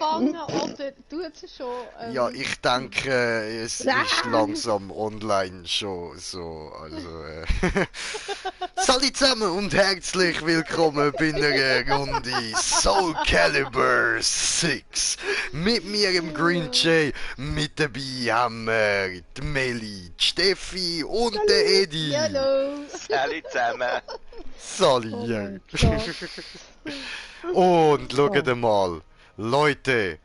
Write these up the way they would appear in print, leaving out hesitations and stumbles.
anfangen oder tut es schon? Ja, ich denke, es ist langsam online schon so. Also, Salut zusammen und herzlich willkommen bei einer Runde Soul Calibur 6. Mit mir im Green Jay, mit dabei haben wir die Meli, die Steffi und der Edi. Hallo! Salut zusammen! Salut! Oh Und schaut mal, Leute,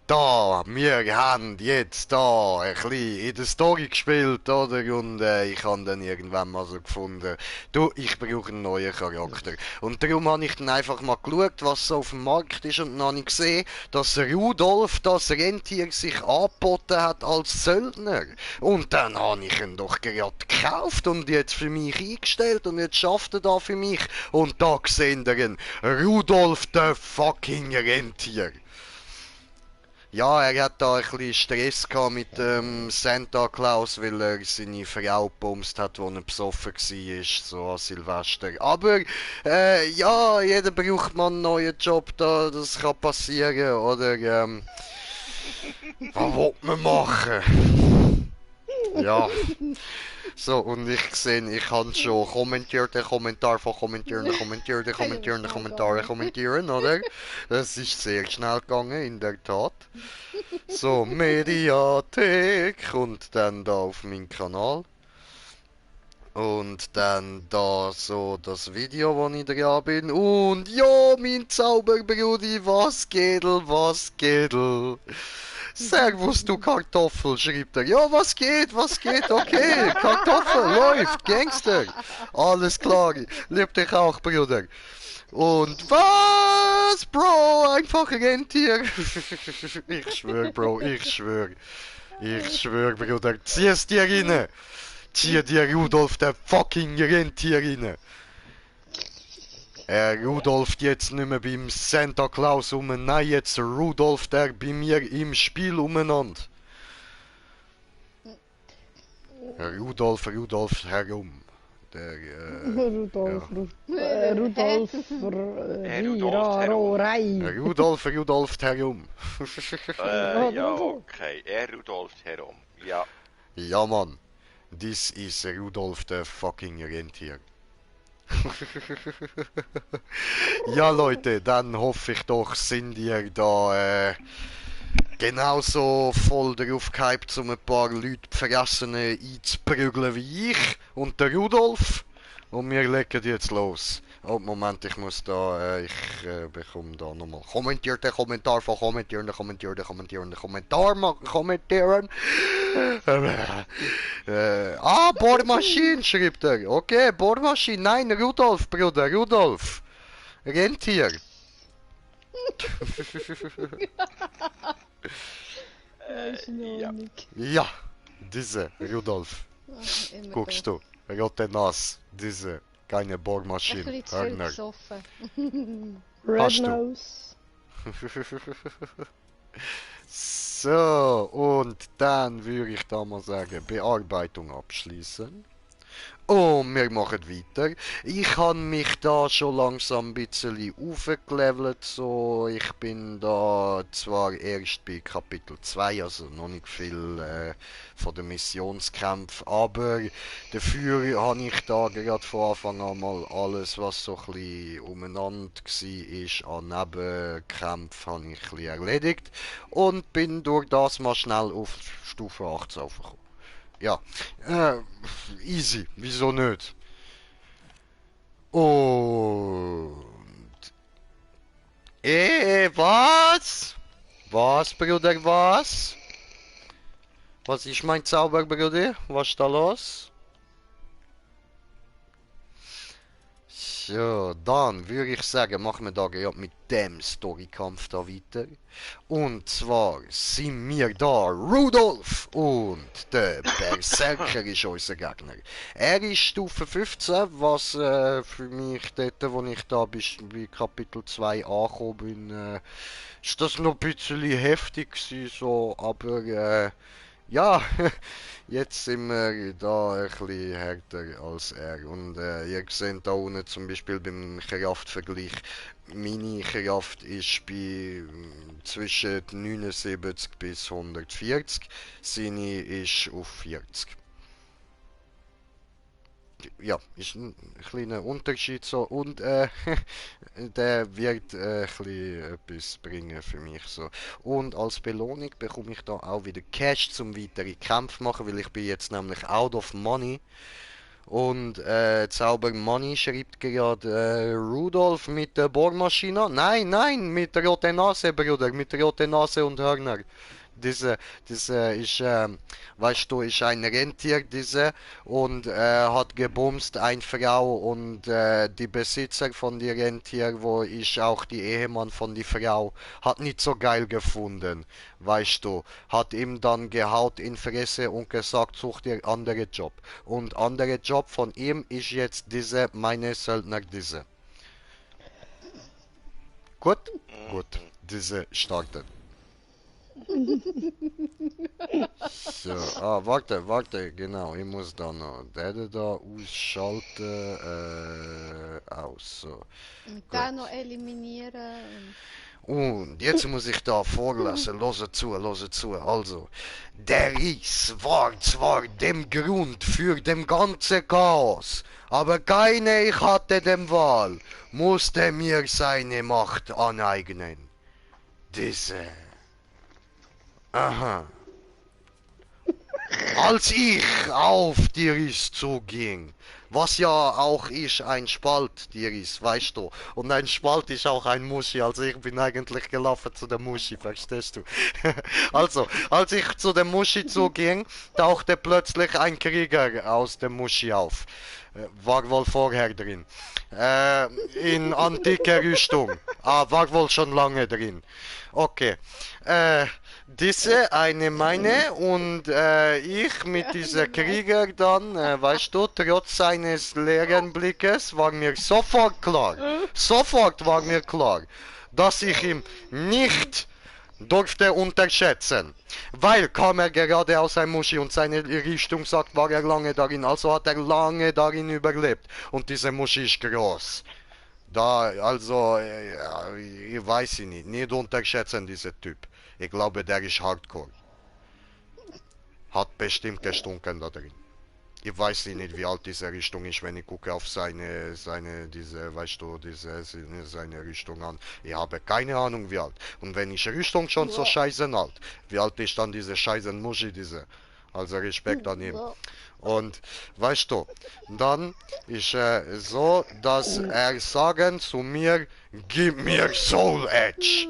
da, wir haben jetzt da ein bisschen in der Story gespielt, oder? Und ich habe dann irgendwann mal so gefunden, du, ich brauche einen neuen Charakter. Und darum habe ich dann einfach mal geschaut, was so auf dem Markt ist, und dann habe ich gesehen, dass Rudolf, das Rentier, sich angeboten hat als Söldner. Und dann habe ich ihn doch gerade gekauft und jetzt für mich eingestellt und jetzt schafft er da für mich. Und da seht ihr ihn, Rudolf, der fucking Rentier. Ja, er hat da ein bisschen Stress gehabt mit Santa Claus, weil er seine Frau gebumst hat, als er besoffen war, so an Silvester. Aber, ja, jeder braucht mal einen neuen Job da, das kann passieren, oder, was will man machen? Ja. So, und ich sehe, ich habe schon kommentiert, den Kommentar von kommentieren, oder? Das ist sehr schnell gegangen, in der Tat. So, Mediathek und dann da auf meinen Kanal. Und dann da so das Video, wo ich dran bin. Und ja, mein Zauberbrudi, was Gedel, was Gedel. Servus, du Kartoffel, schreibt er. Ja, was geht, okay. Kartoffel, läuft, Gangster. Alles klar, lieb dich auch, Bruder. Und was, Bro, einfach Rentier. Ich schwör, Bro, ich schwör. Ich schwör, Bruder, zieh es dir rein. Zieh dir Rudolf, der fucking Rentier rein. Rudolf jetzt nicht mehr beim Santa Claus nein, jetzt Rudolf der bei mir im Spiel umeinander. Rudolf herum. Der, Rudolf, ja. Rudolf, Rudolf herum. Ja, okay. Rudolf herum. Ja. Ja, Mann. This is Rudolf der fucking Rentier. Ja, Leute, dann hoffe ich doch, sind ihr da genauso voll darauf gehypt, um ein paar Leute Vergessene einzuprügeln wie ich und der Rudolf. Und wir legen jetzt los. Oh, Moment, ich muss da, ich bekomme da nochmal kommentierte Kommentar von kommentieren. Bohrmaschine, schreibt er. Okay, Bohrmaschine. Nein, Rudolf, Bruder, Rudolf. Rentier. Ja. Ja, diese, Rudolf. Guckst du, rote Nass, diese, keine Bohrmaschine. Ein bisschen zu viel gesoffen. Hast du? Nose. So, und dann würde ich da mal sagen, Bearbeitung abschließen. Und wir machen weiter. Ich habe mich da schon langsam ein bisschen aufgelevelt. So, ich bin da zwar erst bei Kapitel 2, also noch nicht viel von den Missionskämpfen, aber dafür habe ich da gerade von Anfang an mal alles, was so ein bisschen umeinander war, an Nebenkämpfen, habe ich ein bisschen erledigt und bin durch das mal schnell auf Stufe 18 aufgekommen. Ja, easy, wieso nicht? Und... was? Was, Bruder, was? Was ist mein Zauberbruder? Was ist da los? So, dann würde ich sagen, machen wir da gerade mit dem Storykampf da weiter. Und zwar sind wir da Rudolf und der Berserker ist unser Gegner. Er ist Stufe 15, was für mich dort, wo ich da bei Kapitel 2 angekommen bin, ist das noch ein bisschen heftig gewesen, so, aber Ja, jetzt sind wir da ein bisschen härter als er. Und ihr seht da unten zum Beispiel beim Kraftvergleich, meine Kraft ist bei zwischen 79 bis 140, seine ist auf 40. Ja, ist ein kleiner Unterschied so und der wird ein bisschen etwas bringen für mich so. Und als Belohnung bekomme ich da auch wieder Cash zum weiteren Kämpfe machen, weil ich bin jetzt nämlich out of money. Und Zauber Money schreibt gerade Rudolf mit der Bohrmaschine. Nein, nein, mit der roten Nase, Bruder, mit der roten Nase und Hörner. Diese, diese ist, weißt du, ist ein Rentier, diese, und hat gebumst eine Frau und die Besitzer von die Rentier, wo ist auch die Ehemann von die Frau, hat nicht so geil gefunden, weißt du, hat ihm dann gehaut in Fresse und gesagt, such dir andere Job. Und andere Job von ihm ist jetzt diese, meine Söldner, diese. Gut? Gut, diese startet. So, warte, genau, ich muss da noch den da ausschalten, aus, so, Und gut. den noch eliminieren. Und jetzt muss ich da vorlesen, lose zu, also, der Ries war zwar dem Grund für dem ganze Chaos, aber keine ich hatte dem Wahl, musste mir seine Macht aneignen. Diese, aha. Als ich auf die Riss zuging, was ja auch ist ein Spalt, die Riss, weißt du, und ein Spalt ist auch ein Muschi, also ich bin eigentlich gelaufen zu der Muschi, verstehst du? Also, als ich zu der Muschi zuging, tauchte plötzlich ein Krieger aus der Muschi auf. War wohl vorher drin. In antiker Rüstung. Ah, war wohl schon lange drin. Okay. Diese eine meine und ich mit dieser Krieger dann, weißt du, trotz seines leeren Blickes war mir sofort war mir klar, dass ich ihn nicht durfte unterschätzen. Weil kam er gerade aus einem Muschi und seine Richtung sagt, war er lange darin, also hat er lange darin überlebt. Und diese Muschi ist groß. Da, also, ja, ich weiß nicht unterschätzen diese Typ. Ich glaube, der ist Hardcore. Hat bestimmt gestunken da drin. Ich weiß nicht, wie alt diese Richtung ist, wenn ich gucke auf diese, weißt du, seine Richtung an. Ich habe keine Ahnung, wie alt. Und wenn ich Richtung schon so scheiße alt, wie alt ist dann diese scheiße Muschi, diese? Also Respekt an ihm. Und weißt du, dann ist so, dass er sagen zu mir, gib mir Soul Edge.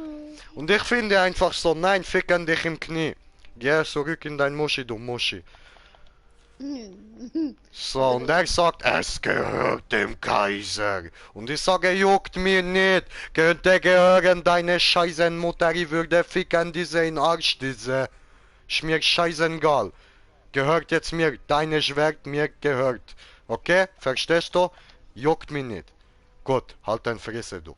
Und ich finde einfach so, nein, ficken dich im Knie. Geh zurück in dein Muschi, du Muschi. So, und er sagt, es gehört dem Kaiser. Und ich sage, juckt mir nicht. Könnte gehören deine Scheißenmutter, ich würde ficken diese in Arsch, diese. Ist mir scheißegal. Gehört jetzt mir, deine Schwert mir gehört. Okay? Verstehst du? Juckt mich nicht. Gut, halt dein Fresse, du.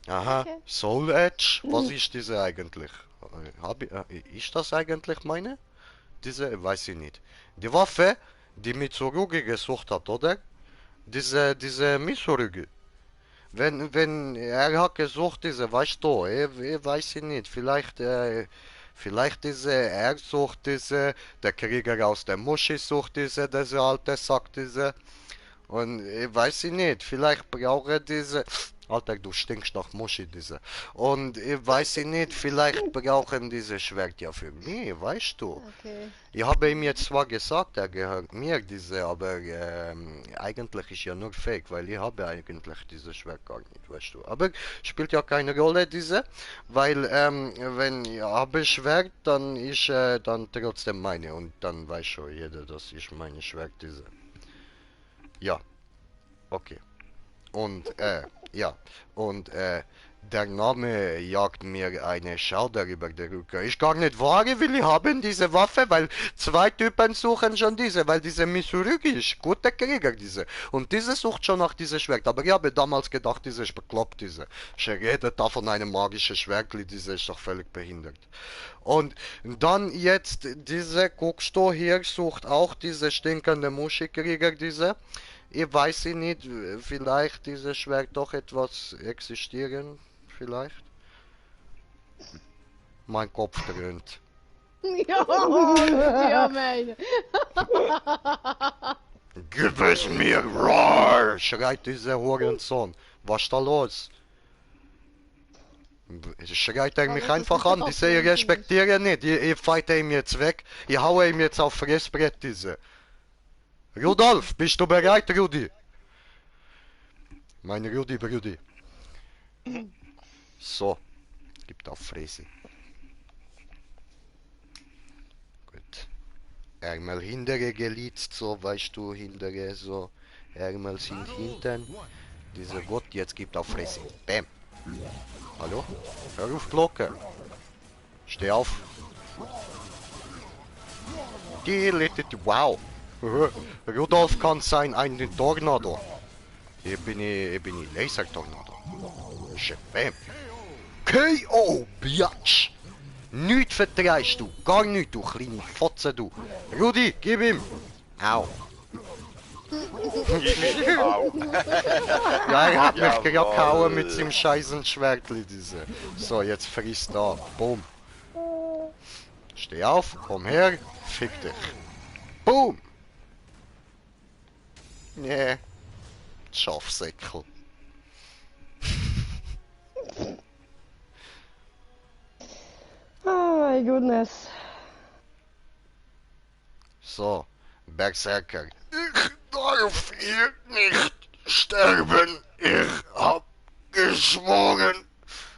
Aha, Okay. Soul Edge? Was ist diese eigentlich? Ist das eigentlich meine? Diese, weiß ich nicht. Die Waffe, die Mitsurugi gesucht hat, oder? Diese Mitsurugi. Wenn er hat gesucht, diese, weißt du, ich weiß ich nicht, vielleicht diese, er sucht diese, der Krieger aus der Muschi sucht diese alte Sack, diese, und ich weiß ich nicht, vielleicht brauche diese, Alter, du stinkst nach Muschi, diese, und ich weiß ich nicht, vielleicht brauchen diese Schwert ja für mich, weißt du. Okay. Ich habe ihm jetzt zwar gesagt, er gehört mir, diese, aber eigentlich ist ja nur Fake, weil ich habe eigentlich dieses Schwert gar nicht, weißt du. Aber spielt ja keine Rolle, diese, weil wenn ich habe Schwert, dann ist dann trotzdem meine und dann weiß schon jeder, das ist meine Schwert, diese. Ja, okay. Und ja, und Der Name jagt mir eine Schauder über den Rücken. Ich gar nicht wage, will ich haben diese Waffe, weil zwei Typen suchen schon diese, weil diese Mitsurugi ist guter Krieger, diese. Und diese sucht schon nach diesem Schwert. Aber ich habe damals gedacht, diese ist bekloppt, diese. Ich rede da von einem magischen Schwertli, diese ist doch völlig behindert. Und dann jetzt, diese, guckst du hier, sucht auch diese stinkende Muschikrieger, diese. Ich weiß sie nicht, vielleicht dieses Schwert doch etwas existieren. Vielleicht? Mein Kopf dröhnt. Ja, ja, meine. Gib es mir, roar! Schreit dieser Hurensohn. Was ist da los? Schreit er mich Aber das einfach ist an, doch diese ich respektiere nicht. Ich fighte ihm jetzt weg. Ich haue ihm jetzt auf Fressbrett, diese. Rudolf, bist du bereit, Rudi? Mein Rudi. So, gibt auf Fräse. Gut. Ärmel hintere gelitzt, so weißt du, hintere so. Ärmel sind hinten. Diese Gott, jetzt gibt auf Fräse. Bäm. Hallo? Hör auf Glocke. Steh auf. Wow. Rudolf kann sein ein Tornado. Hier bin ich Laser-Tornado. Bäm. KO, Biatch! Nichts vertreibst du, gar nichts, du kleine Fotze, du. Rudi, gib ihm! Au. Au. Ja, er hat mich Jawohl. gerade gehauen mit seinem scheißen Schwertli, diese. So, jetzt frisst da. Boom. Steh auf, komm her, fick dich. Boom! Nee. Schafsäckel. Oh my goodness. So, Berserker. Ich darf hier nicht sterben. Ich hab geschworen,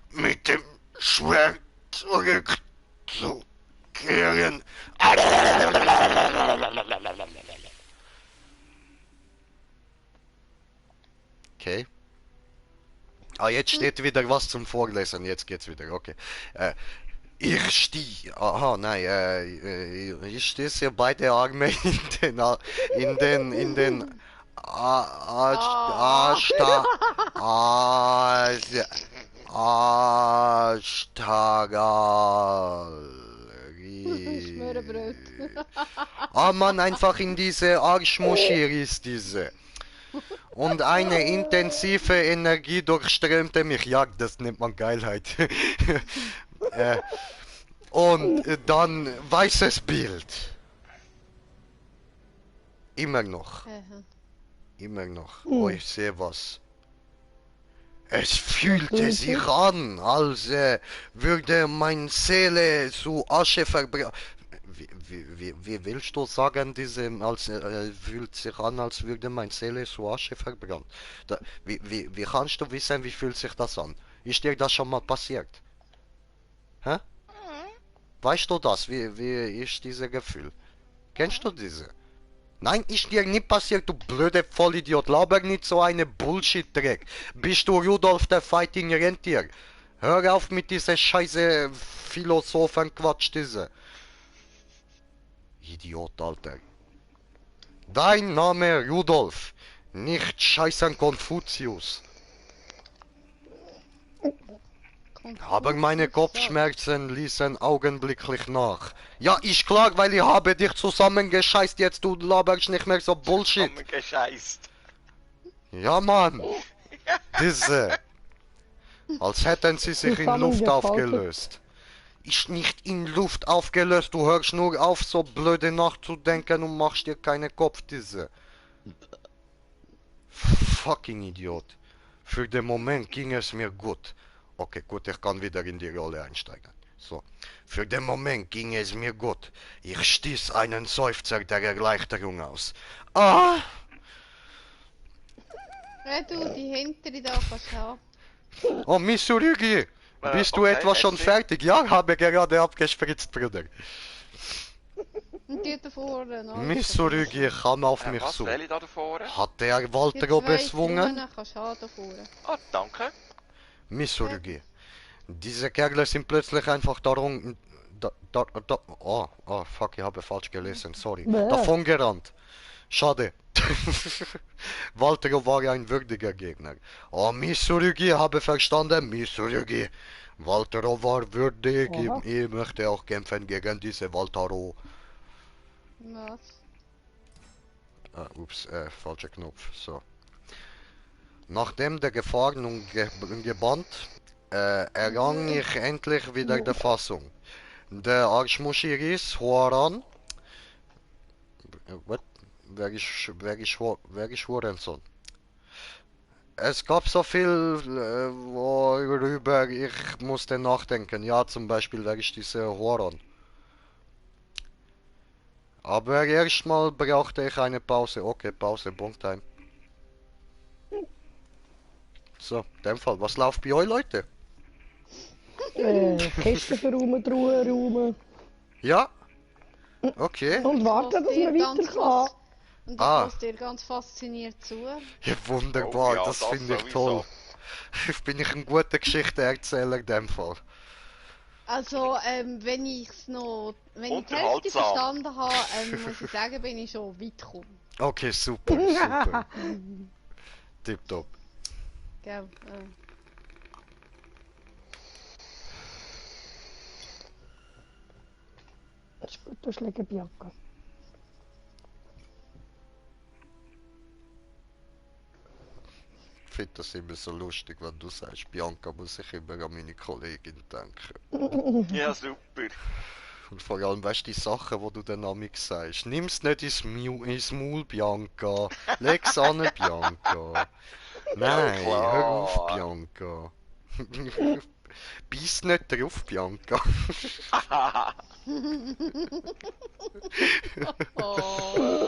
mit dem Schwert zurückzukehren. Okay. Ah, jetzt steht wieder was zum Vorlesen. Jetzt geht's wieder. Okay. Ich stehe. Aha, nein. Ich stehe hier beide Arme in den. Smörrebröt. Ah, Mann, einfach in diese Arschmuschi ist diese. Und eine intensive Energie durchströmte mich. Ja, das nennt man Geilheit. Und dann weißes Bild. Immer noch. Immer noch. Oh, ich sehe was. Es fühlte sich an, als würde meine Seele zu Asche verbrennen. Wie willst du sagen, fühlt sich an, als würde meine Seele zu Asche verbrannt? Wie kannst du wissen, wie fühlt sich das an? Ist dir das schon mal passiert? Hä? Weißt du das? Wie ist dieses Gefühl? Kennst du diese? Nein, ist dir nicht passiert, du blöde Vollidiot. Laber nicht so eine Bullshit-Dreck. Bist du Rudolf der Fighting Rentier? Hör auf mit dieser scheiße Philosophen-Quatsch, diese. Idiot, Alter. Dein Name Rudolf, nicht scheißen Konfuzius. Aber meine Kopfschmerzen ließen augenblicklich nach. Ja, ist klar, weil ich habe dich zusammengescheißt, jetzt du laberst nicht mehr so Bullshit. Zusammengescheißt. Ja, Mann. Diese. Als hätten sie sich in Luft aufgelöst. Ist nicht in Luft aufgelöst, du hörst nur auf, so blöde nachzudenken und machst dir keine Kopf, diese. Fucking Idiot. Für den Moment ging es mir gut. Okay, gut, ich kann wieder in die Rolle einsteigen. So. Für den Moment ging es mir gut. Ich stieß einen Seufzer der Erleichterung aus. Ah! Ja, du, die hintere da kannst du haben. Oh, Mitsurugi! Bist du okay, etwa schon merci. fertig? Ja, habe gerade abgespritzt, Bruder. Und die da vorne noch. Mitsurugi kam auf mich Was zu. will ich da vorne? Hat der Die Walter zwei bezwungen? Blumen kannst du haben da vorne. Ah, danke. Misogynie. Diese Kerle sind plötzlich einfach darum... Oh, fuck, ich habe falsch gelesen, sorry. Davon gerannt. Schade. Walter war ein würdiger Gegner. Oh, Misogynie, habe verstanden, Misogynie. Walter war würdig, Aha. ich möchte auch kämpfen gegen diese Waltero. Was? Ups, falscher Knopf, so. Nachdem der Gefahren gebannt, errang ich endlich wieder die Fassung. Der Arschmuschi riss Huaran. What? Wer ist Hurensohn? Es gab so viel, worüber ich musste nachdenken. Ja, zum Beispiel, wer ist diese Huaran? Aber erstmal brauchte ich eine Pause. Okay, Pause, Bonktime. So, in dem Fall, was läuft bei euch, Leute? Kisten verräumen, Truhen räumen. Ja? Okay. Und warten, dass man weiter kann. Und ich Ah. lasse dir ganz fasziniert zu. Ja, wunderbar, Oh ja, das das finde ich sowieso. toll. Bin ich ein guter Geschichtenerzähler in dem Fall. Also, wenn ich die Hälfte Unterhaltsam. verstanden habe, muss ich sagen, bin ich schon weit gekommen. Okay, super, super. Tipptopp. Gell? Das ist gut, du schlägst Bianca. Ich finde das immer so lustig, wenn du sagst, Bianca, muss ich immer an meine Kollegin denken. Ja, super. Und vor allem, weißt du, die Sachen, die du dann amig sagst. Nimm's nicht ins Maul, Bianca. Leg's an, Bianca. Nein, klar. hör auf, Bianca. Beiß nicht drauf, Bianca. Oh.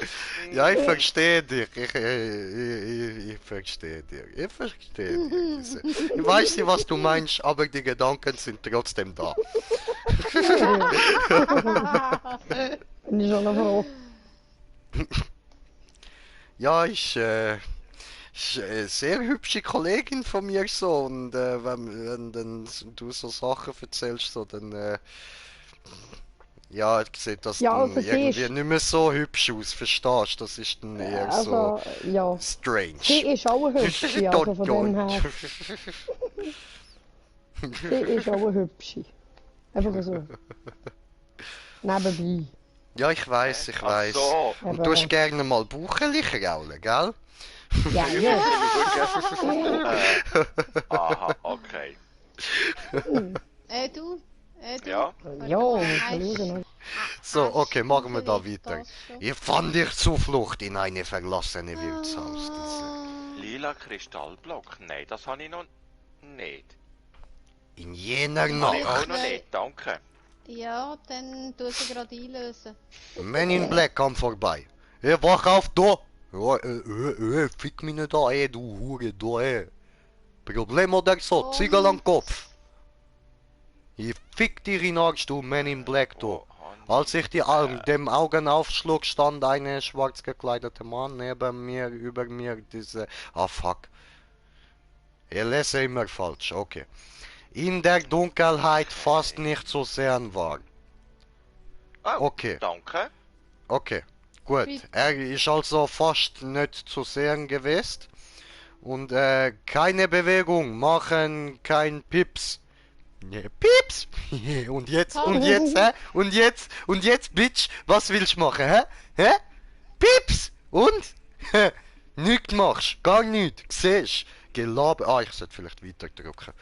Ja, ich verstehe dich. Ich verstehe dich. Ich verstehe dich. Ich weiß nicht, was du meinst, aber die Gedanken sind trotzdem da. Bin ich schon noch froh. Ja, ist eine sehr hübsche Kollegin von mir so und wenn dann du so Sachen erzählst, so dann ja, sieht das Ja, dann also sie irgendwie ist- nicht mehr so hübsch aus, verstehst du? Das ist dann eher so Also, ja. strange. Sie ist auch eine Hübsche, also von dem her. Sie ist auch eine Hübsche. Einfach so. Nebenbei. Ja, ich weiß, ich weiß. Ach so. Und Aber- du hast gerne mal Bucheli kraulen, gell? Ja, ja. Aha, okay. Du? Du? Ja. Ja, muss Hast- man schauen. So, hast okay, du machen wir da vielleicht weiter. das schon? Ich fand dich Zuflucht in eine verlassene Wirtshaus. Lila Kristallblock? Nein, das habe ich noch nicht. In jener Habe ich auch Nacht. noch nicht, danke. Ja, dann tu sie gerade einlösen. Men in Black kam vorbei. Hey, wach auf, da! Ja, fick mich nicht an, du Hure, da, Problem oder so, Ziegel am Kopf. Ich fick dir in Arsch, du Man in Black, du. Oh, Hanni. Als ich die dem Augen aufschlug, stand ein schwarz gekleideter Mann neben mir, über mir, diese... Ah, fuck. Ich lese immer falsch, okay. In der Dunkelheit fast nicht zu sehen war. Oh, Okay. danke. Okay, gut. Wie- Er ist also fast nicht zu sehen gewesen. Und keine Bewegung, machen kein Pips. Nee, Pips! Und jetzt, und jetzt, Bitch, was willst du machen, hä? Hä? Pips! Und? Nichts machst, gar nichts, siehst. Gelaber. Ah, ich sollte vielleicht weiterdrücken.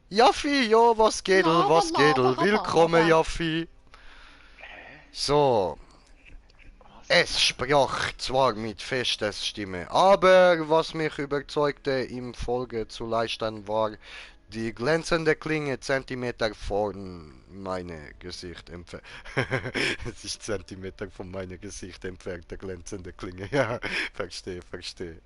Jaffi, ja, was geht, was geht, willkommen, Jaffi. So, es sprach zwar mit fester Stimme, aber was mich überzeugte, ihm Folge zu leisten, war die glänzende Klinge Zentimeter von meinem Gesicht entfernt. Es ist Zentimeter von meinem Gesicht entfernt, der glänzende Klinge. Ja, verstehe, verstehe.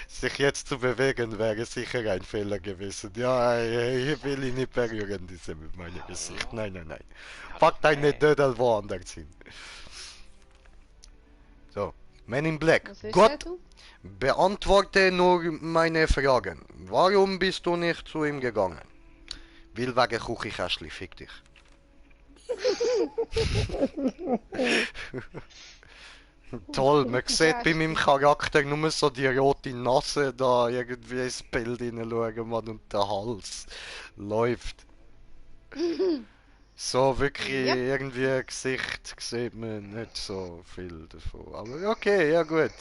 Sich jetzt zu bewegen wäre sicher ein Fehler gewesen. Ja, ich will ihn nicht berühren, diese mit meinem Gesicht. Nein, nein, nein. Pack deine Dödel woanders hin. So. Men in Black. Was ist Gott, du? beantworte nur meine Fragen. Warum bist du nicht zu ihm gegangen? Weil wegen Küchenkästchen, fick dich. Toll, man sieht bei meinem Charakter nur so die rote Nase da irgendwie ins Bild hineinschauen, Mann, und der Hals läuft. So wirklich Ja. irgendwie Gesicht sieht man nicht so viel davon. Aber okay, ja gut.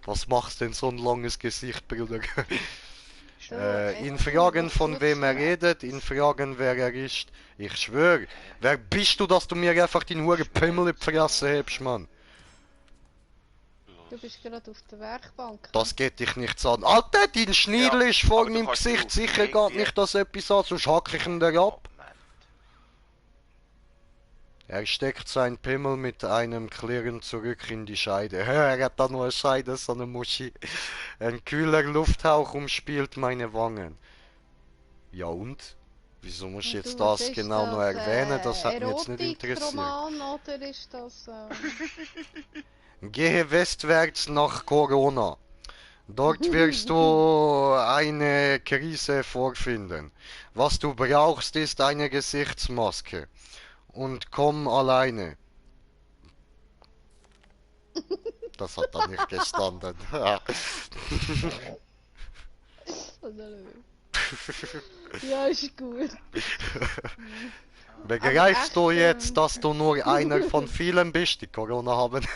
Was macht denn so ein langes Gesicht, Bruder? So, In jetzt Fragen was von suchst wem er du? redet, in Fragen wer er ist. Ich schwör, wer bist du, dass du mir einfach den Huren Pimmel in die Fresse hebst, Mann? Du bist gerade auf der Werkbank. Das geht dich nichts an. Alter, dein Schniedel ist vor aber du meinem kannst Gesicht, drauf sicher geht irgendwie- mich das etwas an, sonst hack ich ihn dir ab. Moment. Er steckt seinen Pimmel mit einem Klirren zurück in die Scheide. Er hat da nur eine Scheide, so eine Muschi. Ein kühler Lufthauch umspielt meine Wangen. Ja und? Wieso musst du Und jetzt was das ist genau noch das, erwähnen? Das hat mich jetzt nicht interessiert. Erotikroman oder ist das... Gehe westwärts nach Corona. Dort wirst du eine Krise vorfinden. Was du brauchst, ist eine Gesichtsmaske. Und komm alleine. Das hat da nicht gestanden. Ja, ist gut. Begreifst du echt, jetzt, dass du nur einer von vielen bist, die Corona haben,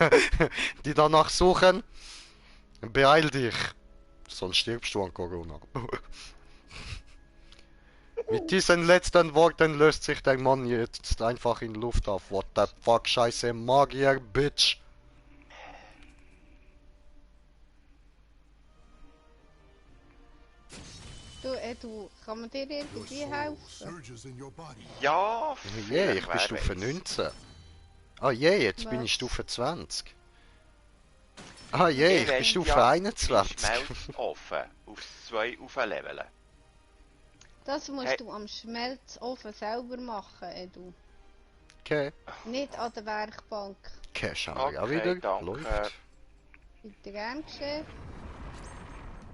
die danach suchen? Beeil dich, sonst stirbst du an Corona. Mit diesen letzten Worten löst sich der Mann jetzt einfach in Luft auf. What the fuck, scheiße Magier, Bitch. Du, kann man dir irgendwie helfen? Surges in your body. Ja, Je, ich bin wer Stufe weiß. 19. Ah je, jetzt bin Was? ich Stufe 20. Ah je, ich bin wollt Stufe ja 21. deinen Schmelz offen auf 2 aufleveln. Das musst Hey. du am Schmelzofen selber machen, Edu. Okay. Nicht an der Werkbank. Cash haben wir auch Okay, wieder. danke. Läuft. Bitte gern geschehen.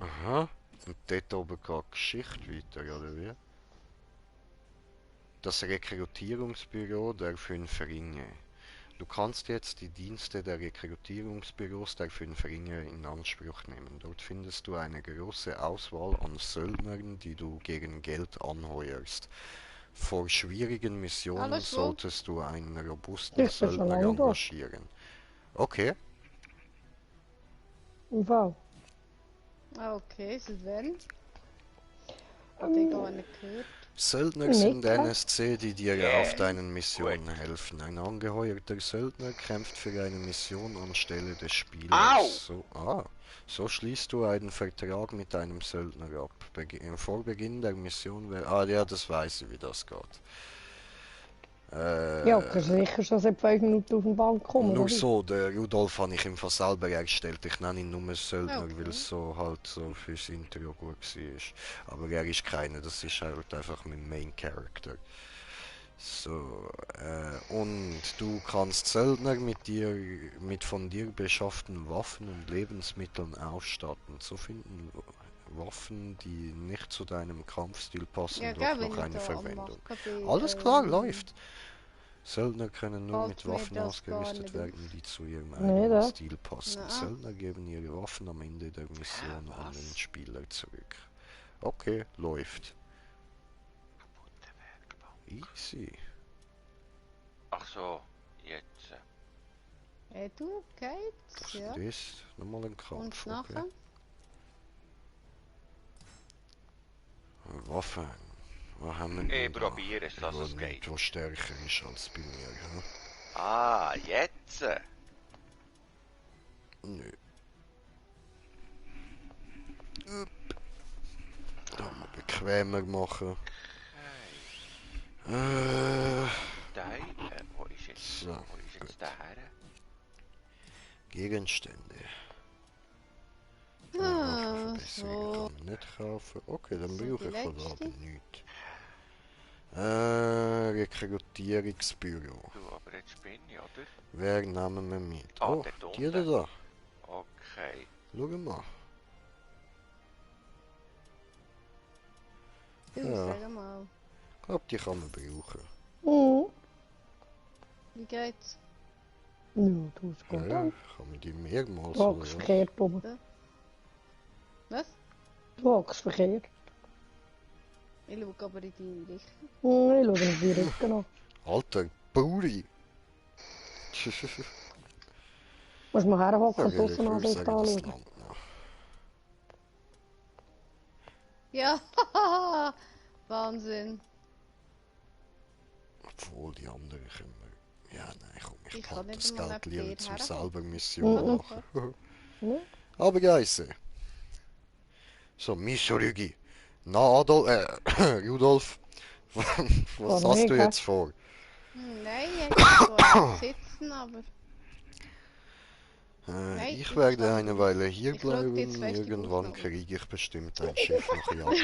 Aha. Und dort oben geht Geschichte weiter, oder wie? Das Rekrutierungsbüro der 5 Ringe. Du kannst jetzt die Dienste der Rekrutierungsbüros der 5 Ringe in Anspruch nehmen. Dort findest du eine große Auswahl an Söldnern, die du gegen Geld anheuerst. Vor schwierigen Missionen Alles wohl. solltest du einen robusten Ich bin schon Söldner lange da. engagieren. Okay. Im Fall. Ah, okay, seit wann? Hab ich gar nicht gehört. Söldner sind Mega. NSC, die dir auf deinen Missionen helfen. Ein angeheuerter Söldner kämpft für eine Mission anstelle des Spielers. Au! So schließt du einen Vertrag mit einem Söldner ab. Vor Beginn der Mission wäre... Ah ja, das weiß ich, wie das geht. Ja, kannst du sicher schon seit 5 Minuten auf den Bank kommen. Nur oder? so, der Rudolf habe ich im Fall selber erstellt. Ich nenne ihn nur Söldner, Okay. weil es so halt so fürs Intro gut war. Aber er ist keiner, das ist halt einfach mein Main Character. So, und du kannst Söldner mit von dir beschafften Waffen und Lebensmitteln ausstatten. So finden Waffen, die nicht zu deinem Kampfstil passen, Ja, doch gell, wenn noch ich eine da am Verwendung. Machen bin, Alles klar, läuft. Söldner können nur Fällt mit mir Waffen das ausgerüstet gar nicht werden, die zu ihrem Nee, eigenen da. Stil passen. Na. Söldner geben ihre Waffen am Ende der Mission an Was? den Spieler zurück. Okay, läuft. Kaputte Werkbank. Easy. Ach so, jetzt. Edu, geht's? Das Ja. ist nochmal ein Kampf. Und Okay. nachher? Waffen. Was haben wir denn Ich da? probiere es, dass Wo es nicht, geht. wo stärker ist als bei mir. Hm? Ah, jetzt. Nö. Da mal bequemer machen. Wo ist jetzt, So, wo ist jetzt gut. der her? Gegenstände. Ah, Waffenverbesserungen so. kann man nicht kaufen. Okay, dann So, brauche die ich von da letzte. aber nichts. Rekrutierungsbüro. Du, aber jetzt bin ich, oder? Wer nehmen wir mit? Ah, Oh, dort die unten. da. Okay. Schau mal. Du, Ja. sag mal. Ich glaube, die kann man brauchen. Mhm. Wie geht's? Ja, du, es geht Ja, an. kann man die mehrmals Du oder hockst was? verkehrt oben. Was? Du hockst verkehrt. Ich schaue aber in deine Richtung. Ich schaue in die Rücken an. Alter, Buri! Musst mal herhocken und Okay, ich draussen würde Ansicht sagen, das anschauen. Land noch. Ja, Wahnsinn. Obwohl die anderen können wir... Ja, nein, komm, ich Ich kann behalte nicht das einmal Geld neben lieber dir zum herhocken. selber Missionen Mhm. machen. Ne? Aber Geisse. So, Misorygi. Na, Rudolf, was Kann hast nicht, du gell? jetzt vor? Nein, ich soll sitzen, aber... Nein, Ich ich werde stand eine auf. Weile hier Ich schaue dir jetzt bleiben. fest die Irgendwann Bauchnabel. kriege ich bestimmt ein Schiff nach Japan.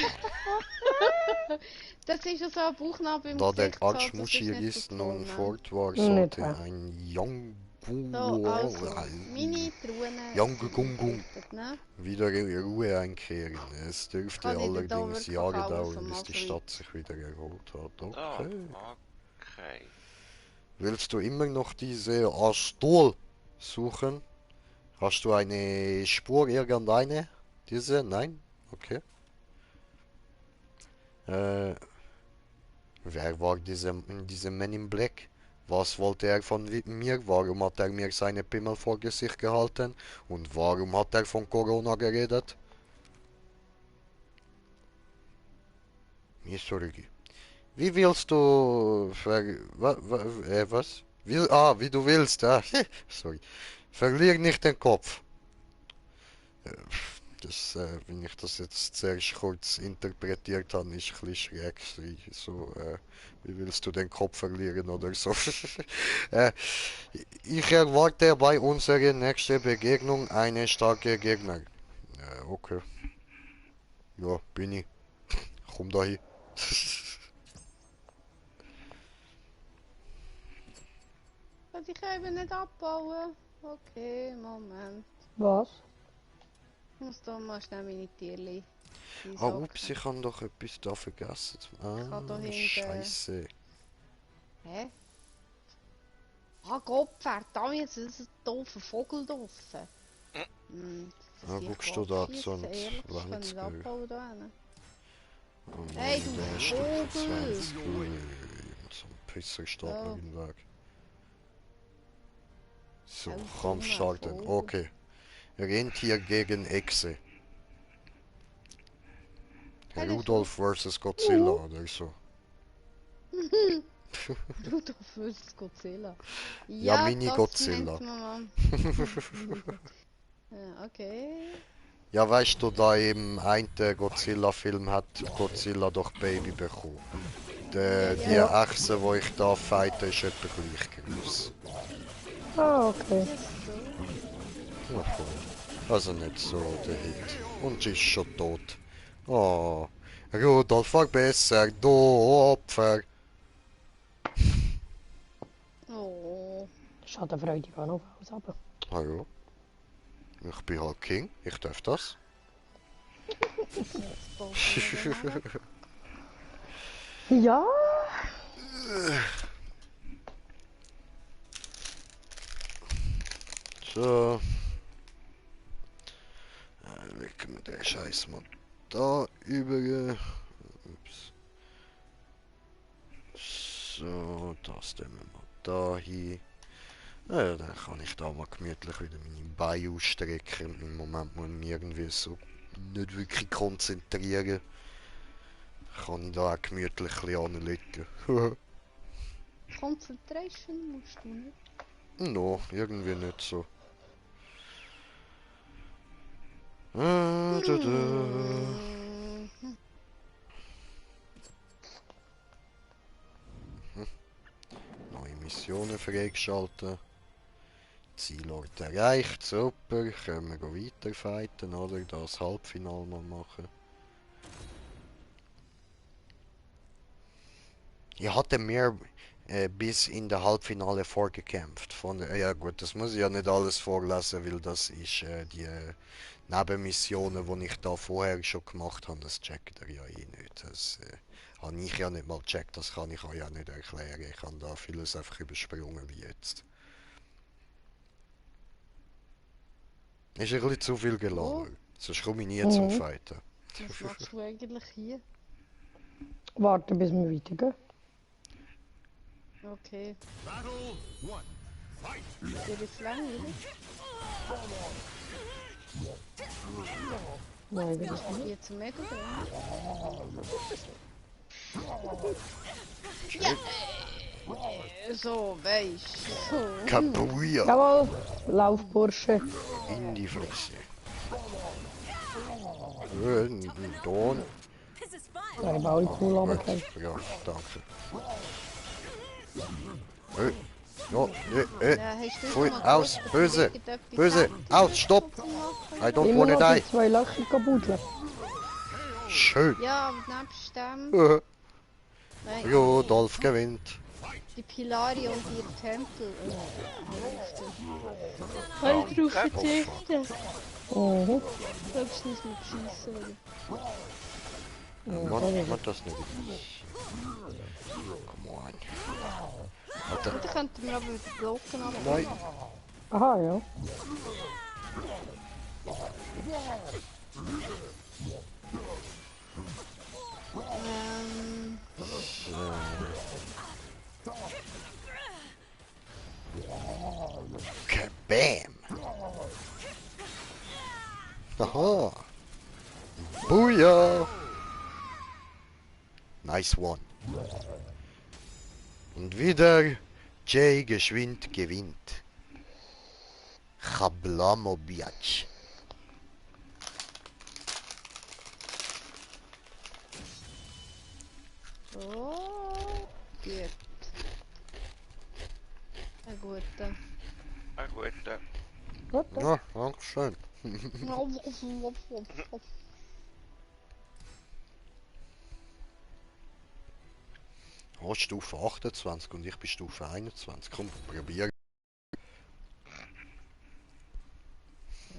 Das ist ja so ein Bauchnabel im Da der Gesicht, so, das ist Arschmuschier nicht so ist toll, nun ne? fort war, Nicht sollte wahr. ein So, also, meine Young Drohnen Gung Gung eingerichtet, ne? wieder in Ruhe einkehren. Es dürfte Kann ich dir da allerdings wirklich Jahre alles dauern, mal bis die fliegen? Stadt sich wieder erholt hat. Da, Okay. okay. Willst du immer noch diese Astol suchen? Hast du eine Spur, irgendeine? Diese? Nein? Okay. Wer war diese Man in Black? Was wollte er von mir? Warum hat er mir seine Pimmel vor Gesicht gehalten? Und warum hat er von Corona geredet? Misorygi. Wie willst du was? Wie du willst, sorry. Verlier nicht den Kopf. Wenn ich das jetzt zuerst kurz interpretiert habe, ist ein bisschen schräg. So, wie willst du den Kopf verlieren oder so? äh, ich erwarte bei unserer nächsten Begegnung eine starke Gegner. Okay. Ja, bin ich. Komm dahin. Also ich kann eben nicht abbauen. Okay, Moment. Was? Ich muss da mal schnell meine Tierli Ah, einsacken. ups, ich habe doch etwas da vergessen. kann da hinten- Scheiße. Hä? Ah, Gott, verdammt, jetzt ist ein doofer Vogel draussen. Ah, guckst du da so ein Können wir abbauen da hinten? Und Hey, du der Stück für Vogel! 20. So ein Pisser steht Ja. mir im Weg. So, Ein Kampf dummer starten. Vogel. Okay. Rentier gegen Echse. Hey, das Rudolf vs. Godzilla oder so. Rudolf vs. Godzilla. Ja, Mini das Godzilla. nennt man ja, okay. Ja, weißt du, da im einen Godzilla-Film hat Godzilla doch Baby bekommen. Die Ja. Echse, die ich da fighte, ist etwa gleich groß. Ah, okay. Ja, voll. Also nicht so der Hit. Und sie ist schon tot. Oh, Rudolf war besser, du Opfer. Oh. Schadenfreudig auch noch alles aber. Ah ja. Ich bin halt King, ich darf das. Ja? So. Legen wir den Scheiß mal da über. Ups. So, das tun wir mal da hin. Ja, dann kann ich da mal gemütlich wieder meine Beine ausstrecken. Im Moment muss ich mich irgendwie so nicht wirklich konzentrieren. Kann ich da auch gemütlich ein bisschen anlegen. Concentration musst du nicht. No, irgendwie nicht so. Da. Mhm. Neue Missionen freigeschalten. Zielort erreicht, super. Können wir weiterfighten oder das Halbfinale mal machen. Ich hatte mehr. bis in der Halbfinale vorgekämpft. Ja gut, das muss ich ja nicht alles vorlesen, weil das ist die Nebenmissionen, die ich da vorher schon gemacht habe, das checkt ihr ja eh nicht. Das habe ich ja nicht mal gecheckt, das kann ich euch ja nicht erklären. Ich habe da vieles einfach übersprungen wie jetzt. Ist ein bisschen zu viel gelabert. Sonst komme ich nie zum Fighten. Was machst du eigentlich hier? Warten, bis wir weitergehen. Okay. Dir ist langweilig? Nein, will ich Ich nicht. gehe zum Mega drin. So, weisst so. Kapuja! Jawohl, lauf, Bursche. In die Fresse. Schön, Don. Da habe ich alle cool runtergefallen. Ja, danke. Ja, Ja, hast du Pfui, schon mal aus, gewusst, dass böse, irgendetwas böse, Heftiges aus, stopp! zu machen? I don't Immer wanna noch die! die 2 Löcher kabuddeln. Schön! Ja, aber nebst dem... Nein, Rudolf gewinnt. die Pilari und ihr Tempel. Kann ich drauf verzichten? Mhm. Höchstens mit Schiessen. Mach das nicht. Come on. Alter, Da könnten wir aber wieder blocken. Aber nein. Aha, ja. ähm, Kabam! Aha! Booyah! Nice one. Und wieder Jay geschwind gewinnt. Chablamo Biatch. so. Gut. Ein guter. Ein guter. Gut, Ja, danke schön. Oh, Stufe 28 und ich bin Stufe 21. Komm, probier.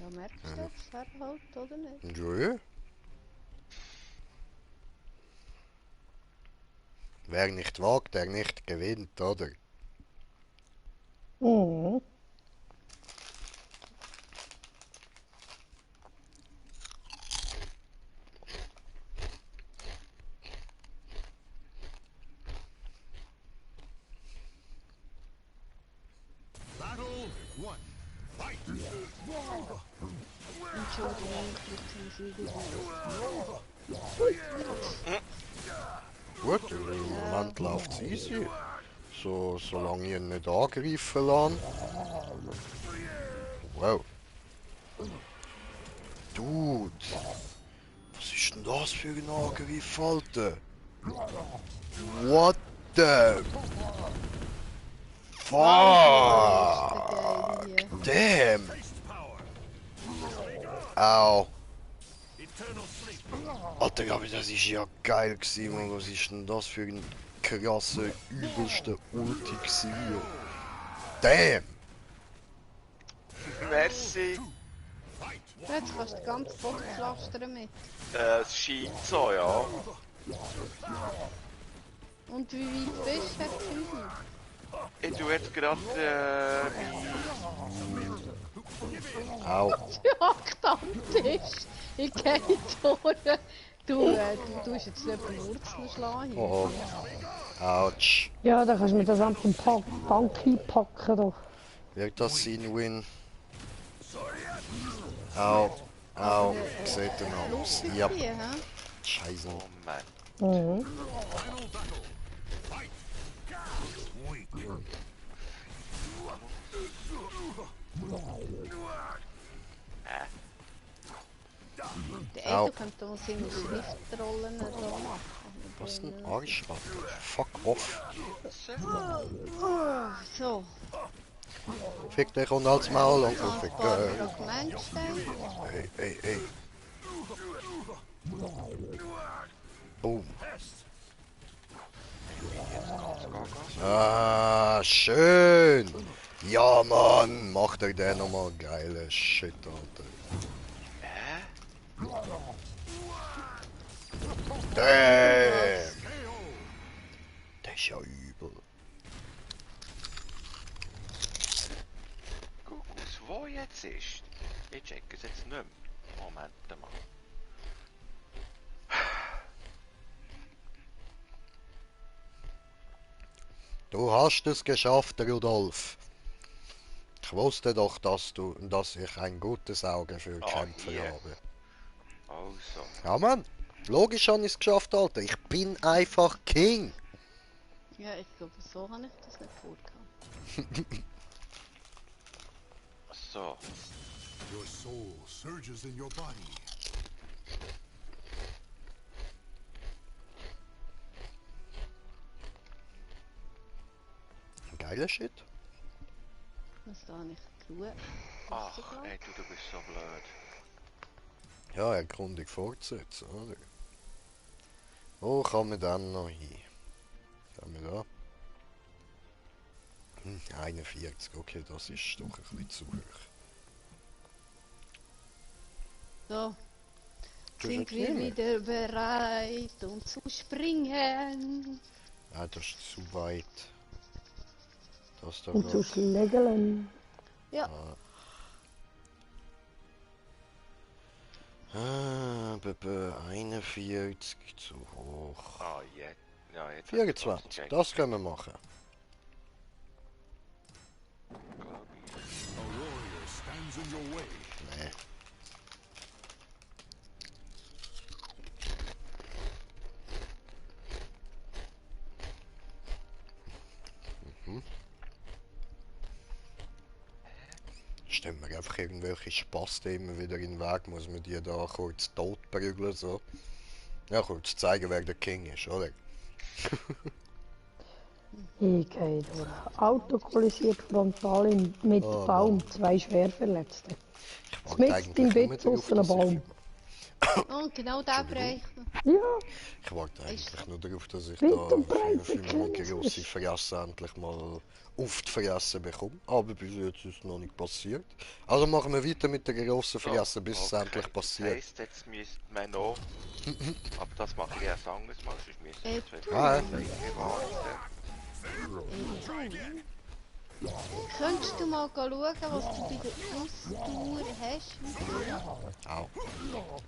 Ja, merkst du das? Wer halt, oder nicht? Ja. Wer nicht wagt, der nicht gewinnt, oder? Mhm. Entschuldigung, ich drücke den Gut, im Moment läuft's easy. Solange ich ihn nicht angreifen lasse. Wow. Dude. Was ist denn das für ein Angriff, Alter? What the... Fuck! Damn! Au! Alter, aber das ist ja geil gewesen, Mann. Was ist denn das für ein krasser, übelster Ulti gewesen? Damn! Merci. Jetzt kannst du den ganzen Boden pflastern mit. Es scheint so, ja. Und wie weit bist du, Herr Kühner? Ich tue jetzt gerade Au! Ja, gigantisch! Ich gehe durch. Du tust jetzt nicht die Wurzeln schlagen. Oh, ouch! Ja, dann kannst du mir das am Bank einpacken doch. Wird das sein, Win? Au! Au! Seht ihr noch? Ja, Hier, hä? Scheiße. Moment. Mhm. Der Au. Edo könnte mal seine Schriftrollen so machen. Was ein Arsch, Alter. Fuck off. Oh, so. Fick dich und als Maul und Ein fick paar dich. Fragmentsteine. Ey, ey, ey. Boom. Jetzt ganz gaga. Ah, schön. Ja, Mann. Macht euch den nochmal geile Shit, Alter. Hä? Damn. Das ist ja übel. Guck aus, wo jetzt ist. Ich check es jetzt nicht mehr. Moment mal. Du hast es geschafft, Rudolf. Ich wusste doch, dass ich ein gutes Auge für Ah, Kämpfer hier. habe. Also. Ja, Mann. Logisch habe ich es geschafft, Alter. Ich bin einfach King. Ja, ich glaube, so habe ich das nicht vorgehabt. So. Your soul surges in your body. Geiler Shit. Was da habe ich geschaut? Ach, ey, du bist so blöd. Ja, erkundig fortsetzen, oder? Wo kann man dann noch hin? Schauen wir da. 41, okay, das ist doch ein bisschen zu hoch. So, Du sind hast wir nicht wieder bereit, um zu springen? Nein, das ist zu weit. Das da Und zu geht. schlägeln. Ja, Ah, 41 zu hoch. Ah, jetzt. Ja, jetzt. 24, das können wir machen. Glaub ich. A warrior stands in your way. Nee. Stellen wir einfach irgendwelche Spasten immer wieder in den Weg, muss man die da kurz tot prügeln, so. Ja, kurz zeigen, wer der King ist, oder? Ich gehe durch. Auto kollisiert frontal mit Oh, Baum, 2 schwer Verletzte. Ich warte Mitten eigentlich im nur Bett darauf, draussen ein dass Baum. und genau der Bereich. Ja, Ich warte eigentlich nur darauf, dass ich Weit da und breit für meine verkehrt. grosse Fresse endlich mal auf die Fresse bekomme. Aber bis jetzt ist es noch nicht passiert. Also machen wir weiter mit der grossen Fresse, bis es endlich Das passiert. heisst, jetzt müsste man noch. Aber das mache ich erst anderes Mal, sonst müssen wir jetzt wieder Ah, warten. Könntest du mal schauen, was du bei der Ausdauer hast? Au.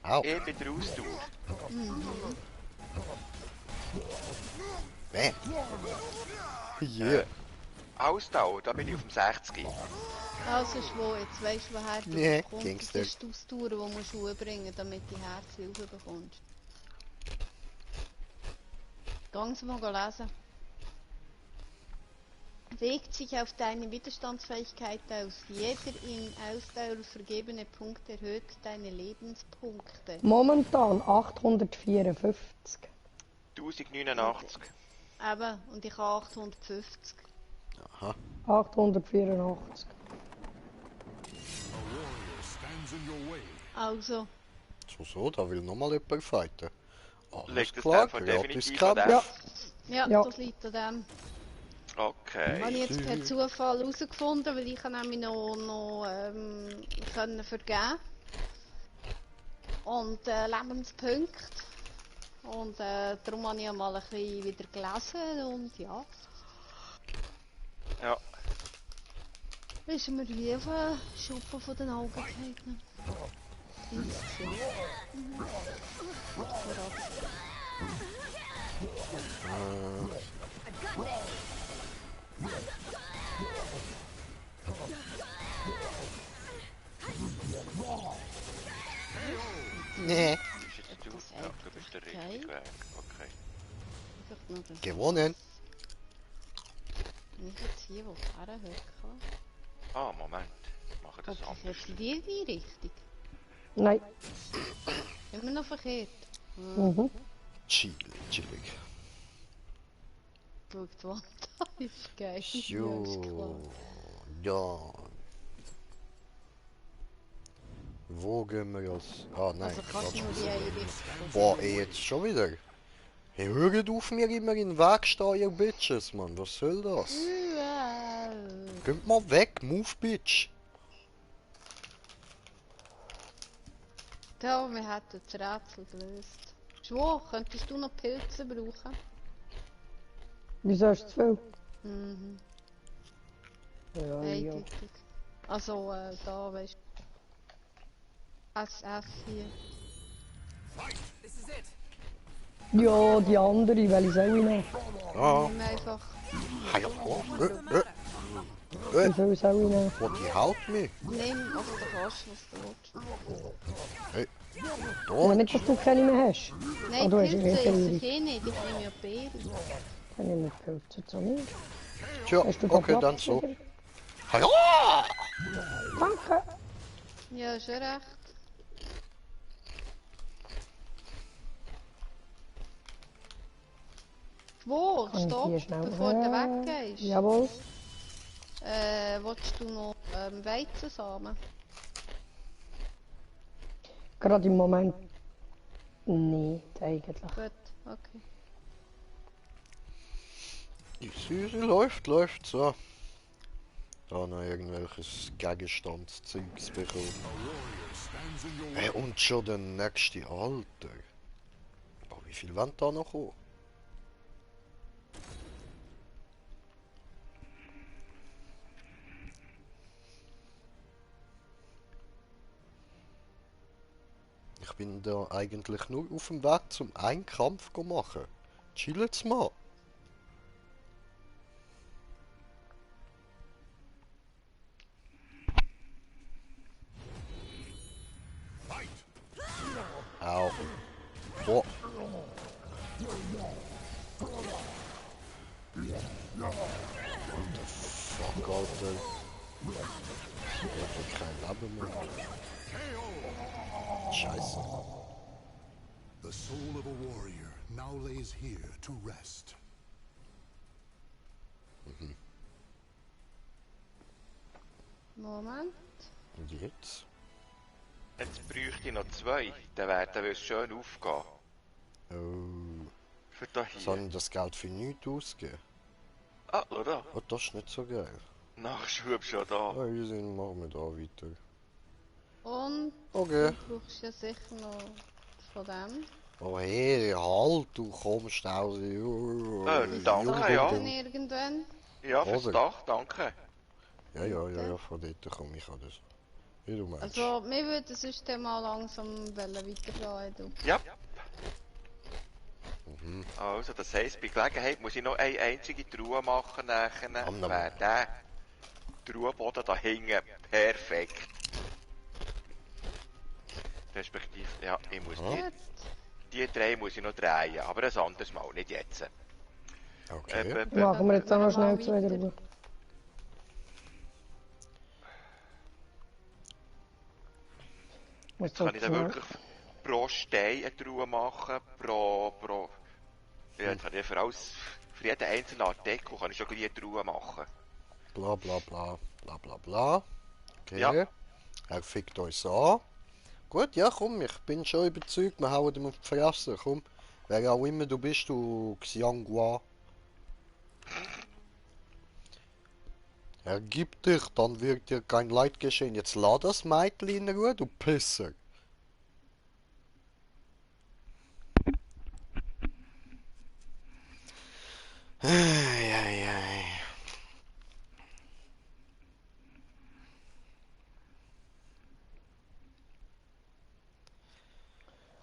Au. Ich bin der Ausdauer. Nee. Yeah. Ausdauer, da bin ich auf dem 60. Also Schwo, jetzt weisst du, woher du Nee, kommst. Gangster. Das ist die Ausdauer, die musst du bringen, damit du Herzhilfe bekommst. Ganz mal lesen. Wirkt sich auf deine Widerstandsfähigkeit aus. Jeder in Ausdauer vergebene Punkt erhöht deine Lebenspunkte. momentan 854. 1089. Eben, und ich habe 850. Aha. 884. A warrior stands in your way. Also, So, da will nochmal jemand fighten. Alles Liegt das klar, dann gratis definitiv an Kampf. dem? Ja. ja, Ja. das liegt an dem. Okay. Habe ich jetzt per Zufall herausgefunden, weil ich kann nämlich noch können vergeben. Und Lebenspunkte. Und darum habe ich ja mal ein bisschen wieder gelesen und ja. Ja. Ist mir wie auf den Schuppen von den Augen gefallen. Ins Gesicht. Nee. Bist jetzt du? Ja, du bist der richtige Weg. Okay. Einfach nur das. Gewonnen. Wenn ich jetzt hier herhöcke. Ah, Moment. Ich mache das Guck ich anders. jetzt in die Richtung? Nein. Immer noch verkehrt. Mhm. Chillig. Schau die Wand an, ist geil. Ja, ist klar. Jo. Ja. Wo gehen wir jetzt? Ah, nein. Also kannst du Quatsch. nur die eine Richtung. Boah, ey, jetzt schon wieder. Hey, hört auf mir immer in den Weg stehen, ihr Bitches, Mann. Was soll das? Kommt mal weg, move, Bitch. Da, wir hätten das Rätsel gelöst. Schwor, könntest du noch Pilze brauchen? Wieso hast du zu viel? Mhm, Ja, ja. eindeutig. Also, da, weißt du. SS hier. Ja, die andere, welche soll ich nehmen? Ja. Nimm einfach. Hey, oh, Wie viel soll ich nehmen? what die haut mich? Nimm, also du kannst, was du willst. Hey, Ja, nicht, dass Deutsch. du keine mehr hast. Nein, du hast Pilze eh esse Beere. ich eh nicht, ich nehme ja Beeren. Dann nehme ich Pilze zu mir. Tja, Hast du da okay, Platz dann so. wieder? Hey, oh! Danke. Ja, schon recht. Wo? Kann ich Stopp, hier schnell... bevor du weggehst. Jawohl. Willst du noch Weizensamen? Gerade im Moment nicht, eigentlich. Gut, okay. Die Süße läuft so. Da noch irgendwelches Gegenstandszeugs bekommen. warrior stands in your way. Hey, und schon der nächste Alter. Boah, wie viel wollen da noch kommen? Ich bin da eigentlich nur auf dem Weg zum einen Kampf zu machen. Chillet's mal. Au. Boah. What the fuck, Alter. Ich hab kein Leben mehr. Scheiße. The soul of a warrior now lays here to rest. Moment. Und jetzt? Jetzt bräuchte ich noch 2, dann würde es schön aufgehen. Oh. Für da Soll hier. ich das Geld für nichts ausgeben? Ah, schau da. Oh, das ist nicht so geil. Nachschub schon da. Ah, wir sind, machen wir da weiter. Und Okay. du brauchst ja sicher noch von dem. Oh hey, halt, du kommst aus. Danke, ja. Dann irgendwann. Ja, fürs Oder? Dach, danke. Ja, von dort komme ich an das. Wie du meinst. Also, wir würden sonst dann mal langsam weitergehen. Du. Ja. Also, das heisst, bei Gelegenheit muss ich noch eine einzige Truhe machen, nachher wäre der Truhenboden da hinten perfekt. Respektive, ja, ich muss Gut. die 3 muss ich noch drehen, aber ein anderes Mal, nicht jetzt. Okay. Machen wir jetzt auch noch schnell Mal zwei weiter. drüber. Jetzt kann ich dann wirklich pro Stein eine Truhe machen, ja, jetzt kann ich für jeden einzelnen Artikel kann ich schon gleich eine Truhe machen. Bla bla bla. Bla bla bla. Okay. Ja. Er fickt uns an. Gut, ja komm, ich bin schon überzeugt, wir hauen ihm auf die Fresse, komm. Wer auch immer du bist, du Xianghua. Ergib dich, dann wird dir kein Leid geschehen. Jetzt lass das Mädchen in Ruhe, du Pisser. Eieiei.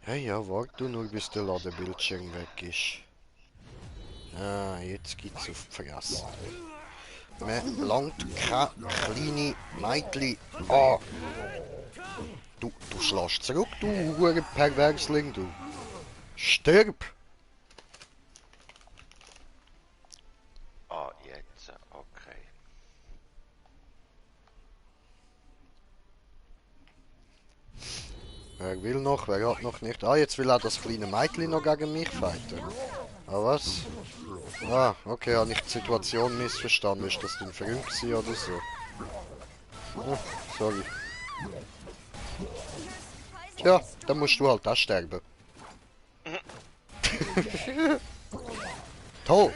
Ja, warte du nur, bis der Ladebildschirm weg ist. Ah, jetzt geht's auf die Fresse. Man langt keine kleine Mädchen an. Du schlägst zurück, du Hurenperversling, du. Stirb! Ah, jetzt, okay. Wer will noch, wer hat noch nicht? Ah, jetzt will auch das kleine Mädchen noch gegen mich fighten. Ah, was? Ah, okay, habe ich die Situation missverstanden. Ist das dein Freund gewesen oder so? Ah, sorry. Tja, dann musst du halt auch sterben. Tot!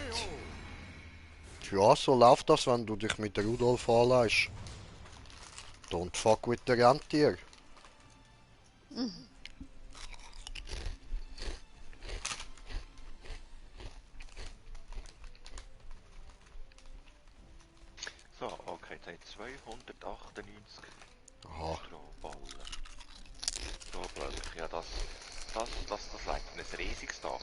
Ja, so läuft das, wenn du dich mit Rudolf anleihst. Don't fuck with the Rentier. So, okay, jetzt haben wir 298 Aha. Strohballen. Strohblöcke, ja das reicht für ein riesiges Dach.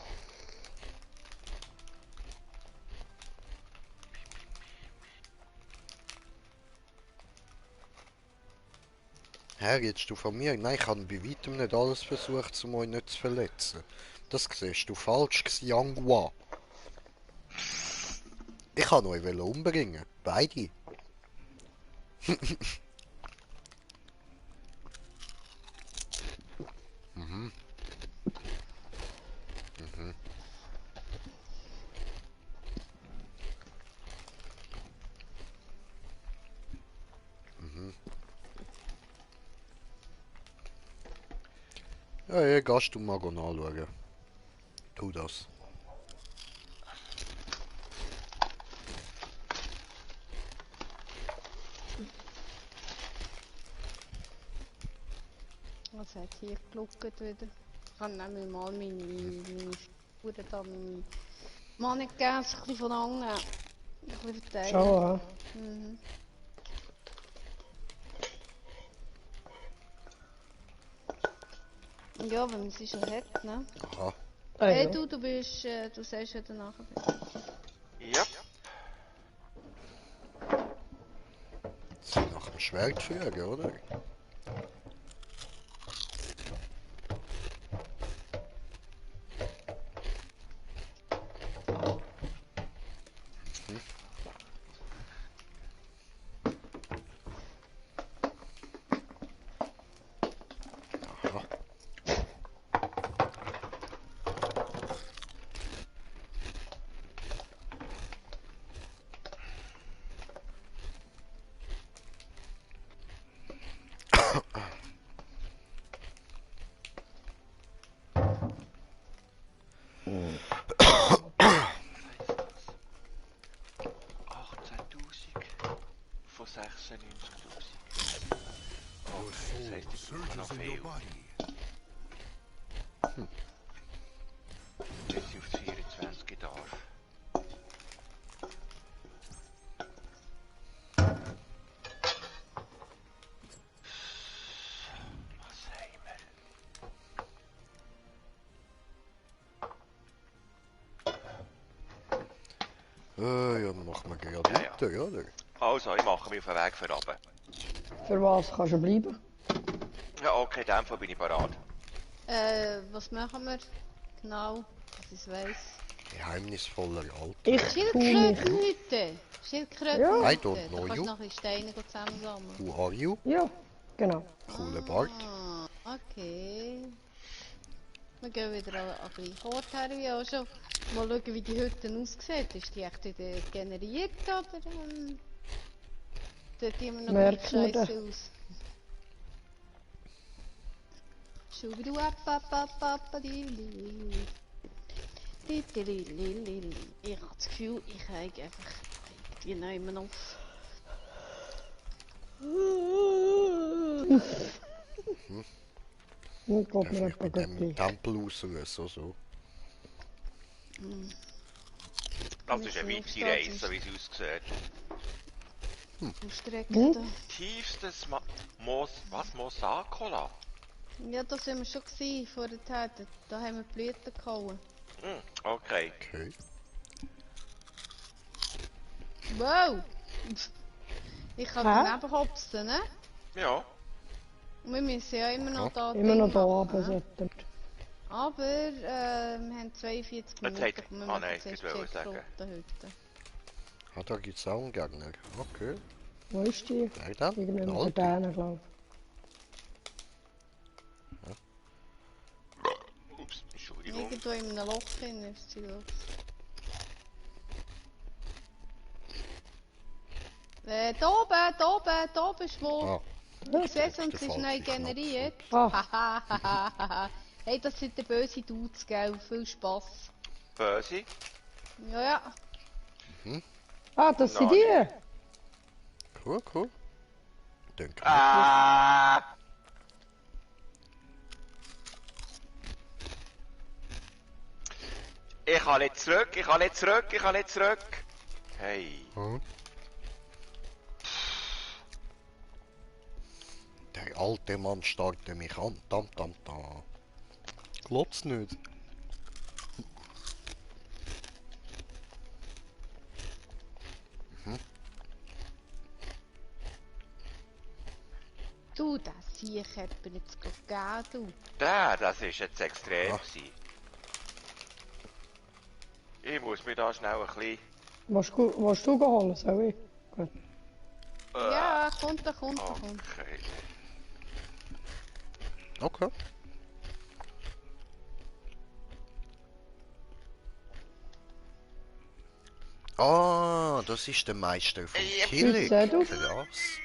Hä, redest du von mir? Nein, ich habe bei weitem nicht alles versucht, um euch nicht zu verletzen. Das siehst du falsch, Xiangwa. Ich kann euch umbringen. Beide. Mhm. Mhm. Mhm. Ja, ja, gehst du mal anschauen. Tu das. Was hat hier geluckt wieder? Ich habe nämlich mal meine Spuren da, meine Mannengäse ein bisschen von angenehm. Ein bisschen verteilen. Schau Mhm. Ja, wenn man sie schon hat, ne? Aha. Hey, ja. du bist, du sagst ja danach. Ja. Sie nach dem Schwert führen, oder? Aha. Von 96.000. Your Das soul heisst, ich brauche noch surges in your viel. body. Bis ich auf die 24 darf. Was haben wir? Ja, dann machen wir gerade Ja, ja. weiter, oder? Also, ich mache mich auf den Weg für runter. Für was kannst du bleiben? Ja, okay, in dem Fall bin ich parat. Was machen wir? Genau, dass ich es weiss. Geheimnisvoller Alter. Ich tu mich. Schildkrötenhütte! Schildkrötenhütte! Ja. I don't know Da kannst you. du noch ein bisschen Steine zusammensammeln. Who are you? Ja, genau. Cooler Bart. Ah, okay. Wir gehen wieder an den gleichen Ort her wie auch schon. Mal schauen, wie die Hütte aussieht. Ist die echt wieder generiert oder sieht die immer noch gleich Merken wir scheiße aus? Schubidu-app-app-app-app-di-li. Di-di-li-li-li-li. Ich habe das Gefühl, ich habe einfach die nehmen auf. Und geht Darf mir ich etwa mit dem gleich. Tempel rausrüsten, so? Das ist eine weite Reise, wie sie aussieht. Ausstrecken. Tiefstes Mosakola. Ja, da sind wir schon gewesen, vorher. Da haben wir Blüten gehauen. Okay. Okay. Wow! Ich kann Hä? daneben hopsen, ne? Ja. Und wir müssen ja immer noch da Immer noch Ding da machen, oben ne? sollten wir. Aber wir haben 42 Minuten. hat- und wir nein, machen ich zuerst wollte die sagen. Schildkrötenhütte. Ah, da gibt es auch einen Gegner. Okay. Wo ist die? Wer dann? Irgendwann Der mit Alte. denen, glaube Ups, Entschuldigung. Irgendwo in einem Loch drin ist sie los. Da oben ist wo. Ah, Ich sehe es und der sie ist neu falsche Knopf. generiert. Ah. Hahaha. Hey, das sind die bösen Dudes, gell? Viel Spaß. Böse. Ja, ja. Ah, das sind Nein. die! Cool, cool. Denke Ah! Ich kann nicht zurück, ich kann nicht zurück, ich kann nicht zurück. Hey. Hm. Der alte Mann starrte mich an. Tam, tam, tam. Glaubt's nicht. Du, das Sieg hat mir jetzt gegeben, du. Das ist jetzt extrem Ja. gewesen. Ich muss mir da schnell ein bisschen... Willst du holen? Soll ich? Gut. Ja, kommt. Okay. Okay. Ah, das ist der Meister von Killing. Sehr gut. Krass.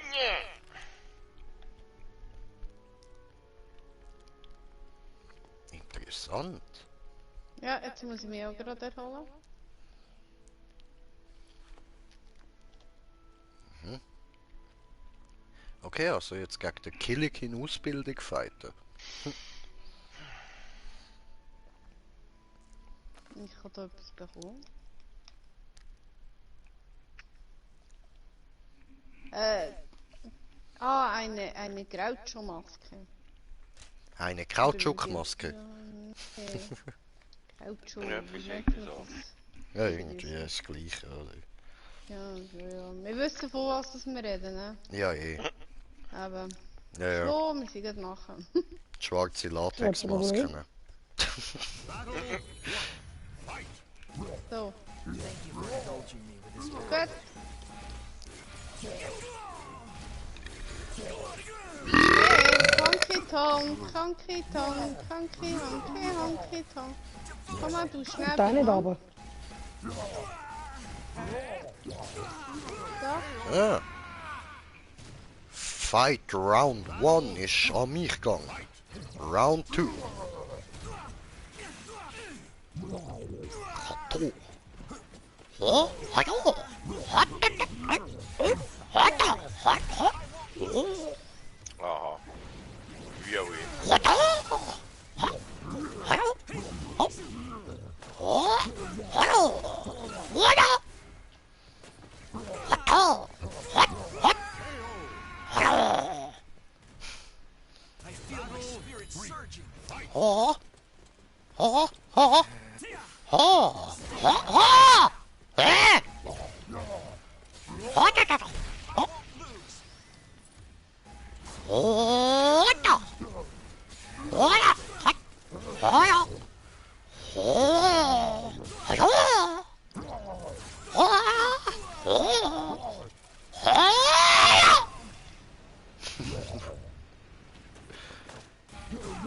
Interessant. Ja, jetzt muss ich mich auch gerade erholen. Okay, also jetzt gegen den Killing in Ausbildung fighten. Ich habe da etwas bekommen. Eine Groucho-Maske. Eine Kautschukmaske. Ja, nee. Groucho, Ja, wie ist nennt irgendwie man so. das? Ja, irgendwie das Gleiche, oder? Ja, wir wissen von was wir reden, ne? Ja, eh. Aber Ja, ja. so, wir sind gerade machen. Schwarze Kein Latexmasken. Problem. So. Gut. Honky Tonk. Komm mal, du schnell. Da nicht aber. Da. Ja. Fight Round 1 ist an mich gegangen. Round 2. Kato. Oh, hallo. Aha. Ja, oui. Oh. Oh. Oh. Oh. Oh. Eh.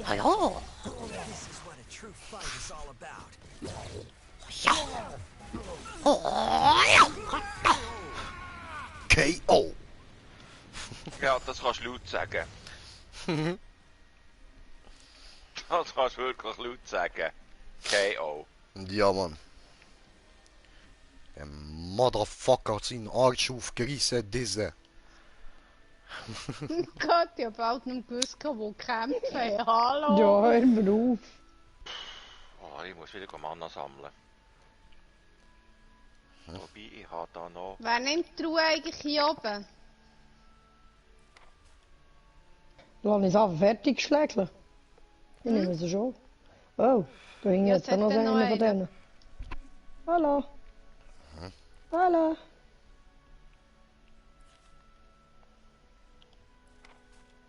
This is what a true fight is all about. KO. Ja, das kannst du laut sagen. Das kannst du wirklich laut sagen. KO. Ja, Mann. Der Motherfucker hat seinen Arsch aufgerissen, diese. Gott, ich hab bald noch gewusst, wo kämpfen. Hallo. Ja, hör mir auf. Oh, ich muss wieder Mana sammeln. Wobei, ich habe da noch... Wer nimmt die Ruhe eigentlich hier oben? Lass uns einfach fertig schlägeln. Ich nehme sie schon. Oh, da hing Ja, jetzt auch es noch hat dann noch einer von einen. denen. Hallo. Hallo.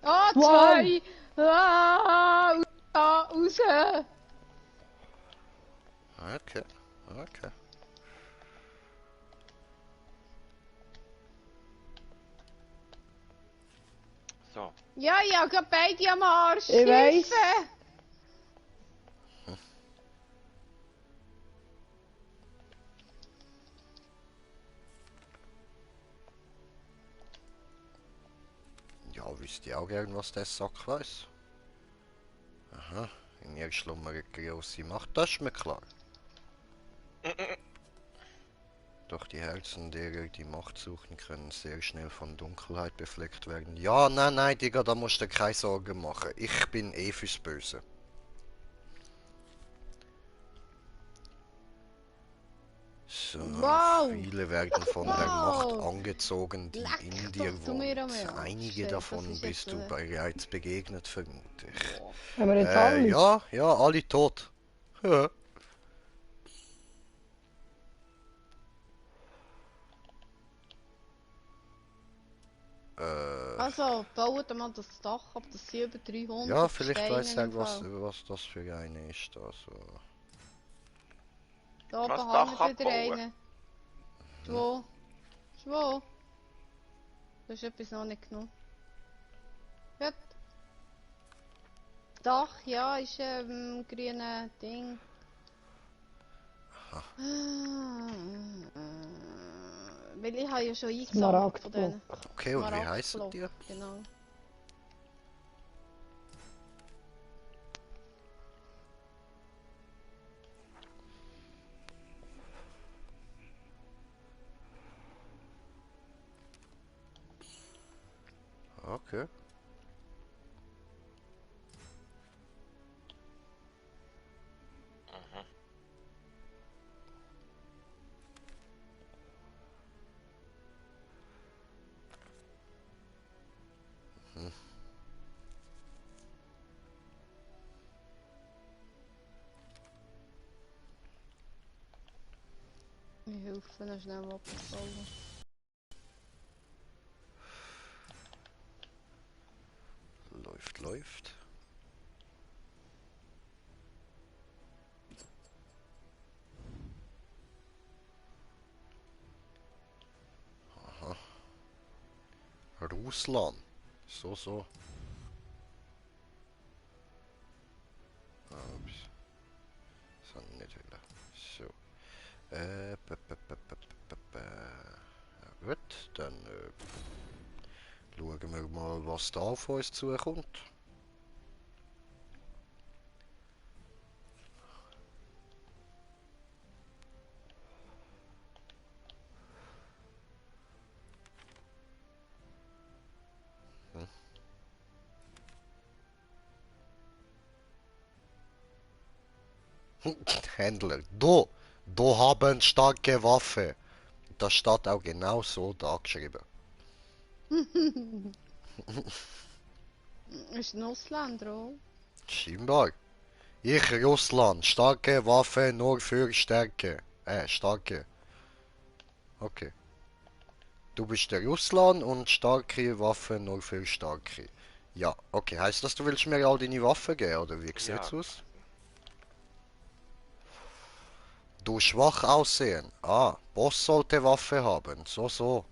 Oh, Wow. zwei! Ah, raus! Okay, okay. So. Ja, ich hab grad beide am Arsch. Ich weiss. Hilfe! Ja, wüsste ich auch gern, was der Sack weiß. Aha, in ihr schlummert eine grosse Macht, das ist mir klar. Doch die Herzen derer, die Macht suchen, können sehr schnell von Dunkelheit befleckt werden. Ja, nein, Digga, da musst du dir keine Sorgen machen. Ich bin eh fürs Böse. So, Wow! viele werden von der Macht angezogen, die Leck in doch dir du mir am wohnt. Arsch. Einige Ey, das davon ist bist jetzt, du bereits begegnet, vermute ich. Haben wir jetzt alle? Ja, alle tot. Ja. Also, baut mal das Dach ab, das sind über 300 Ja, vielleicht Steine weiß er, im Fall. was das für eine ist. Also. Da oben Das Dach hängt wieder abbauen. einer. Zwei. Zwei. Das ist etwas noch nicht genug. Gut. Dach, ja, ist grüne Ding. Weil ich habe ja schon eingesammelt von denen. Okay, und wie heißen Smaragdblock, die? Genau. Okay. Ich helfe noch schnell abzubauen. Läuft. Aha. Russland. So. Ups. So nicht wieder. So. Ja, gut, dann schauen wir mal, was da auf uns zukommt. Händler. Du haben starke Waffe. Das steht auch genau so da geschrieben. Ist ein Ausländer, oder? Scheinbar. Ich, Russland, starke Waffe nur für Stärke. Starke. Okay. Du bist der Russland und starke Waffe nur für Starke. Ja, okay. Heißt das, du willst mir all deine Waffen geben, oder wie sieht's aus? Du schwach aussehen. Ah, Boss sollte Waffe haben. So.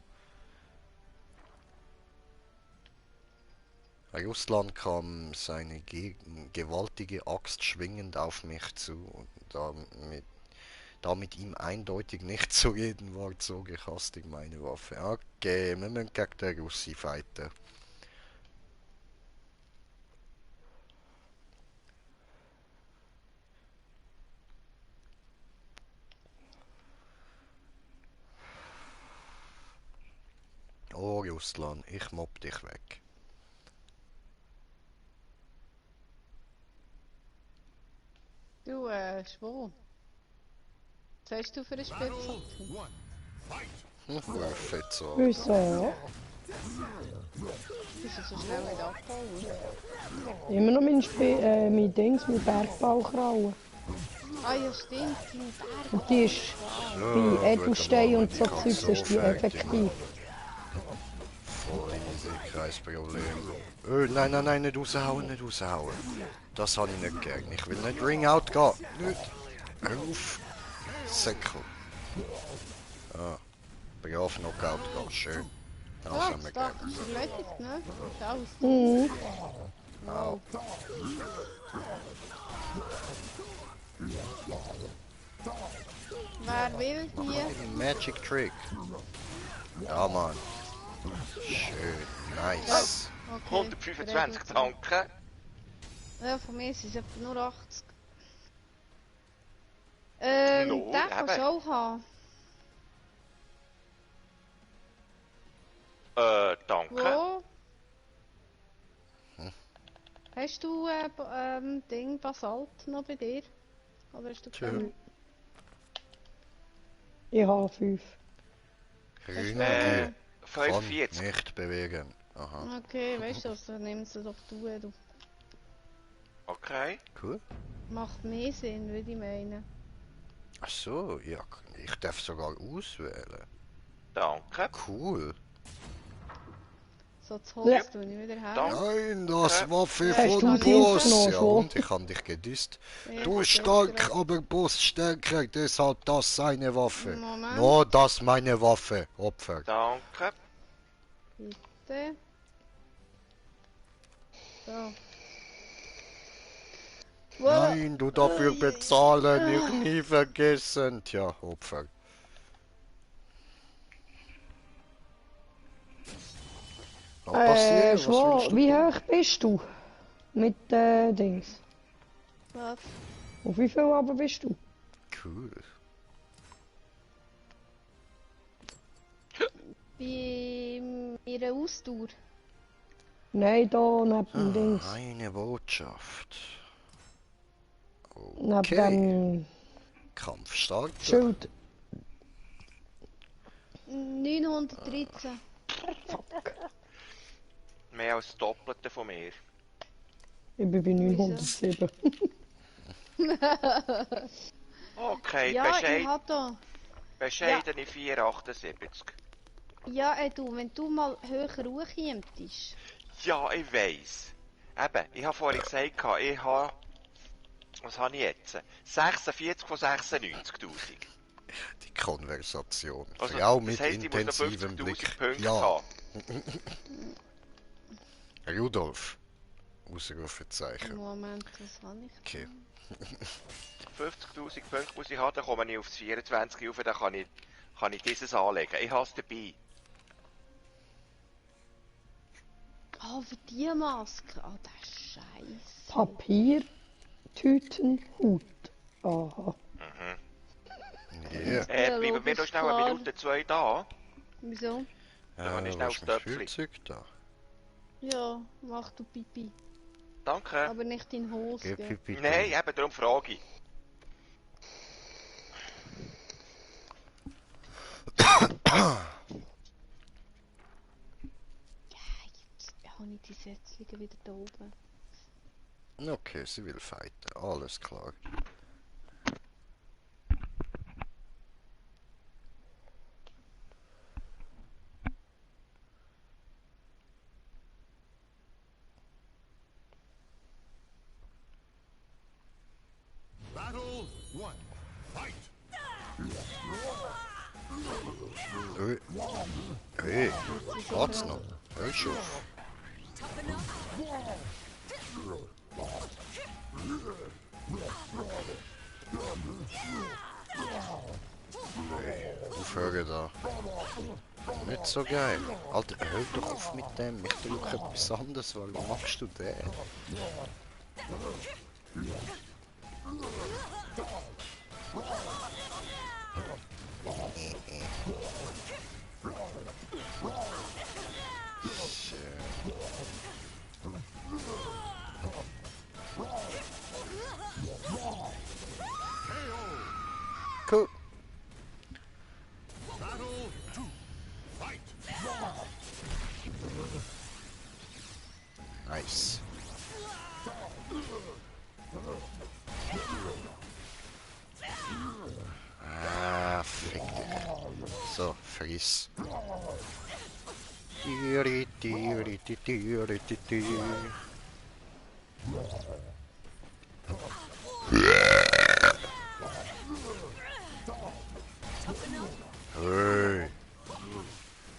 Russland kam seine gewaltige Axt schwingend auf mich zu und da mit ihm eindeutig nicht zu reden war, zog ich hastig meine Waffe. Okay, wir müssen gegen den Russi fighten. Oh Russland, ich mobb dich weg. Du, Schwon. Was hast du für eine Battle Spitzhacke? 1. Fight! Fetzer. Wieso? Bist du so schnell nicht abgebaut? Immer noch mein Dings, mein Bergbaukralle. Ah ja, stimmt, dein Berg. Und die ist bei Edelstein und so Zeugs ist die effektiv. Voll easy, kein Problem. Nein, nicht raushauen. Das habe ich nicht gern. Ich will nicht Ring Out gehen. Nicht. Hör auf. Säckel. Ah, brav Knockout gehen. Schön. Das Ja, haben wir das Dach gern. ist erledigt, ne? Ist alles. Wow. Wer will hier? Magic Trick. Ja, Mann. Schön. Nice. Okay. 125 Tanken. Ja, von mir sind es etwa nur 80. No, Dach Kannst du auch haben. Danke. Wo? Hast du Ding Basalt noch bei dir? Oder hast du Tja. keine? Ich habe 5. Ringe kann 45. nicht bewegen. Aha, Okay, weißt du was, dann nimm sie doch du. Okay. cool. Macht mehr Sinn, würde ich meinen. Ach so, ja, ich darf sogar auswählen. Danke. Cool. So, das Holz Ja. tue ich wieder her. Danke. Nein, das Waffe Hast von du Boss. Dienst noch, Ja, so? und ich habe dich gedisst. Ja, Du das stark, ist aber Boss stärker, deshalb das seine Waffe. Moment. Nur das meine Waffe, Opfer. Danke. Bitte. So. Voilà. Nein, du dafür bezahlen, ich nie vergessen. Tja, Opfer. Was passiert? Was Schwo, willst du wie tun? hoch bist du? Mit Dings. Was? Auf wie viel aber bist du? Cool. Bei ihrer Ausdauer. Nein, da neben dem Dings. Eine Botschaft. Neben Okay, dem Kampfstarter. Schild. 913. Mehr als das Doppelte von mir. Ich bin bei 907. Okay, Ja, ich hab da. bescheidene 478. Ja, du, wenn du mal höher hochkommst. Ja, ich weiss. Eben, ich habe vorhin gesagt, ich habe... Was habe ich jetzt? 46 von 96'000. Die Konversation. Also, Frau das mit heisst, ich muss noch intensivem 50'000 Blick. Punkte Ja, haben. Rudolf. Ausrufezeichen. Moment, was habe ich? Okay. 50'000 Punkte muss ich haben, dann komme ich aufs 24 rauf, dann kann ich dieses anlegen. Ich habe es dabei. Ah, für die Maske. Ah, das ist scheiße. Papier, Tüten, Hut. Aha. Yeah. Ja, Bleiben wir noch logisch, schnell klar. eine Minute, 2 da. Wieso? Dann habe ich schnell Wo ist das mein Töpfchen. Spielzeug da? Ja, mach du Pipi. Danke. Aber nicht in Hose. Gib Gell? bitte. Nein, eben, darum frage ich. Jetzt habe ich die Setzlinge wieder da oben. Okay, sie will fighten. Alles klar. Battle 1. Fight! Hey, what's noch? Hör schon. Hey, aufhören da. Nicht so geil. Alter, hör doch auf mit dem. Ich drücke etwas anderes. Warum machst du den? Cool. Battle 2. Fight! Nice. Ah, fick dich. So, friss. Tiri, tiri, tiri, tiri, tiri. Hey.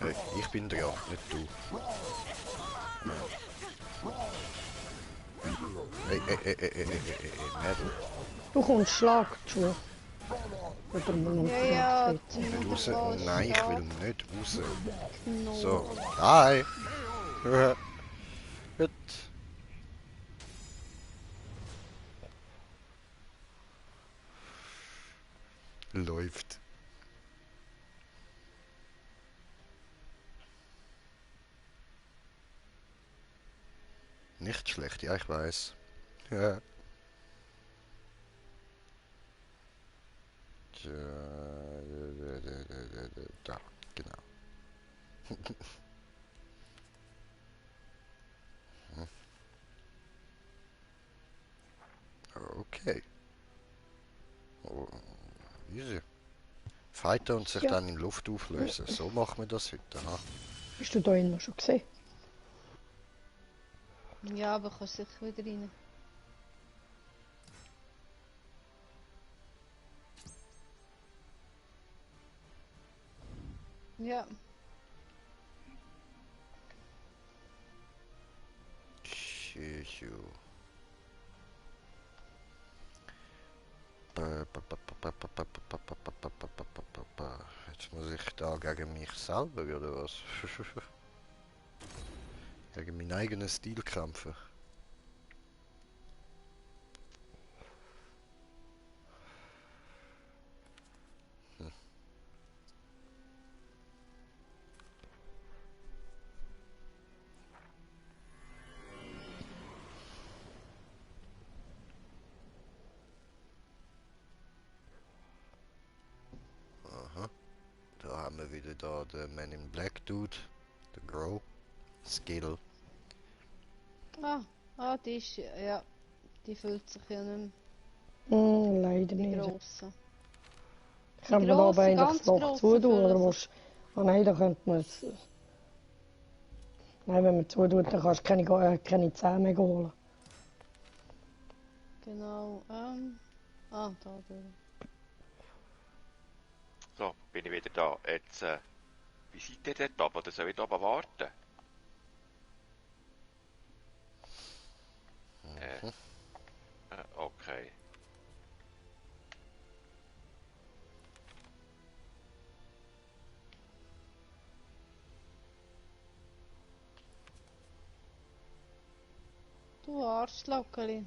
Hey, ich bin dran, nicht du. Mädel. Du kommst Schlag, Schuhe. Oder man Ja, ja, sagt. Raus. Nein, ich will nicht raus. No. So. Hi. Gut. Läuft. Nicht schlecht, ja, ich weiß. Ja. Da, genau. Okay. Oh, easy. Fighten und sich Ja. dann in Luft auflösen. So machen wir das heute. Aha. Bist du da immer schon gesehen? Ja, aber kannst sicher wieder rein. Ja. Tschüssu. Jetzt muss ich da gegen mich selber, oder was? Gegen meinen eigenen Stil kämpfen. Aha. Da haben wir wieder da den Man in Black Dude. Der Grow. Skill. Die ist, ja, die fühlt sich ja nicht Leider mehr, die nicht. grossen. Kann man da grossen, aber eigentlich ganz das Loch grossen zutun, oder fühlen musst... Ah nein, da könnte man es... Nein, wenn man zutut, dann kannst du keine Zähne mehr holen. Genau, da durch. So, bin ich wieder da. Jetzt, wie seid ihr dort oben? Oder soll ich da oben warten? Okay. Du Arschlockeli.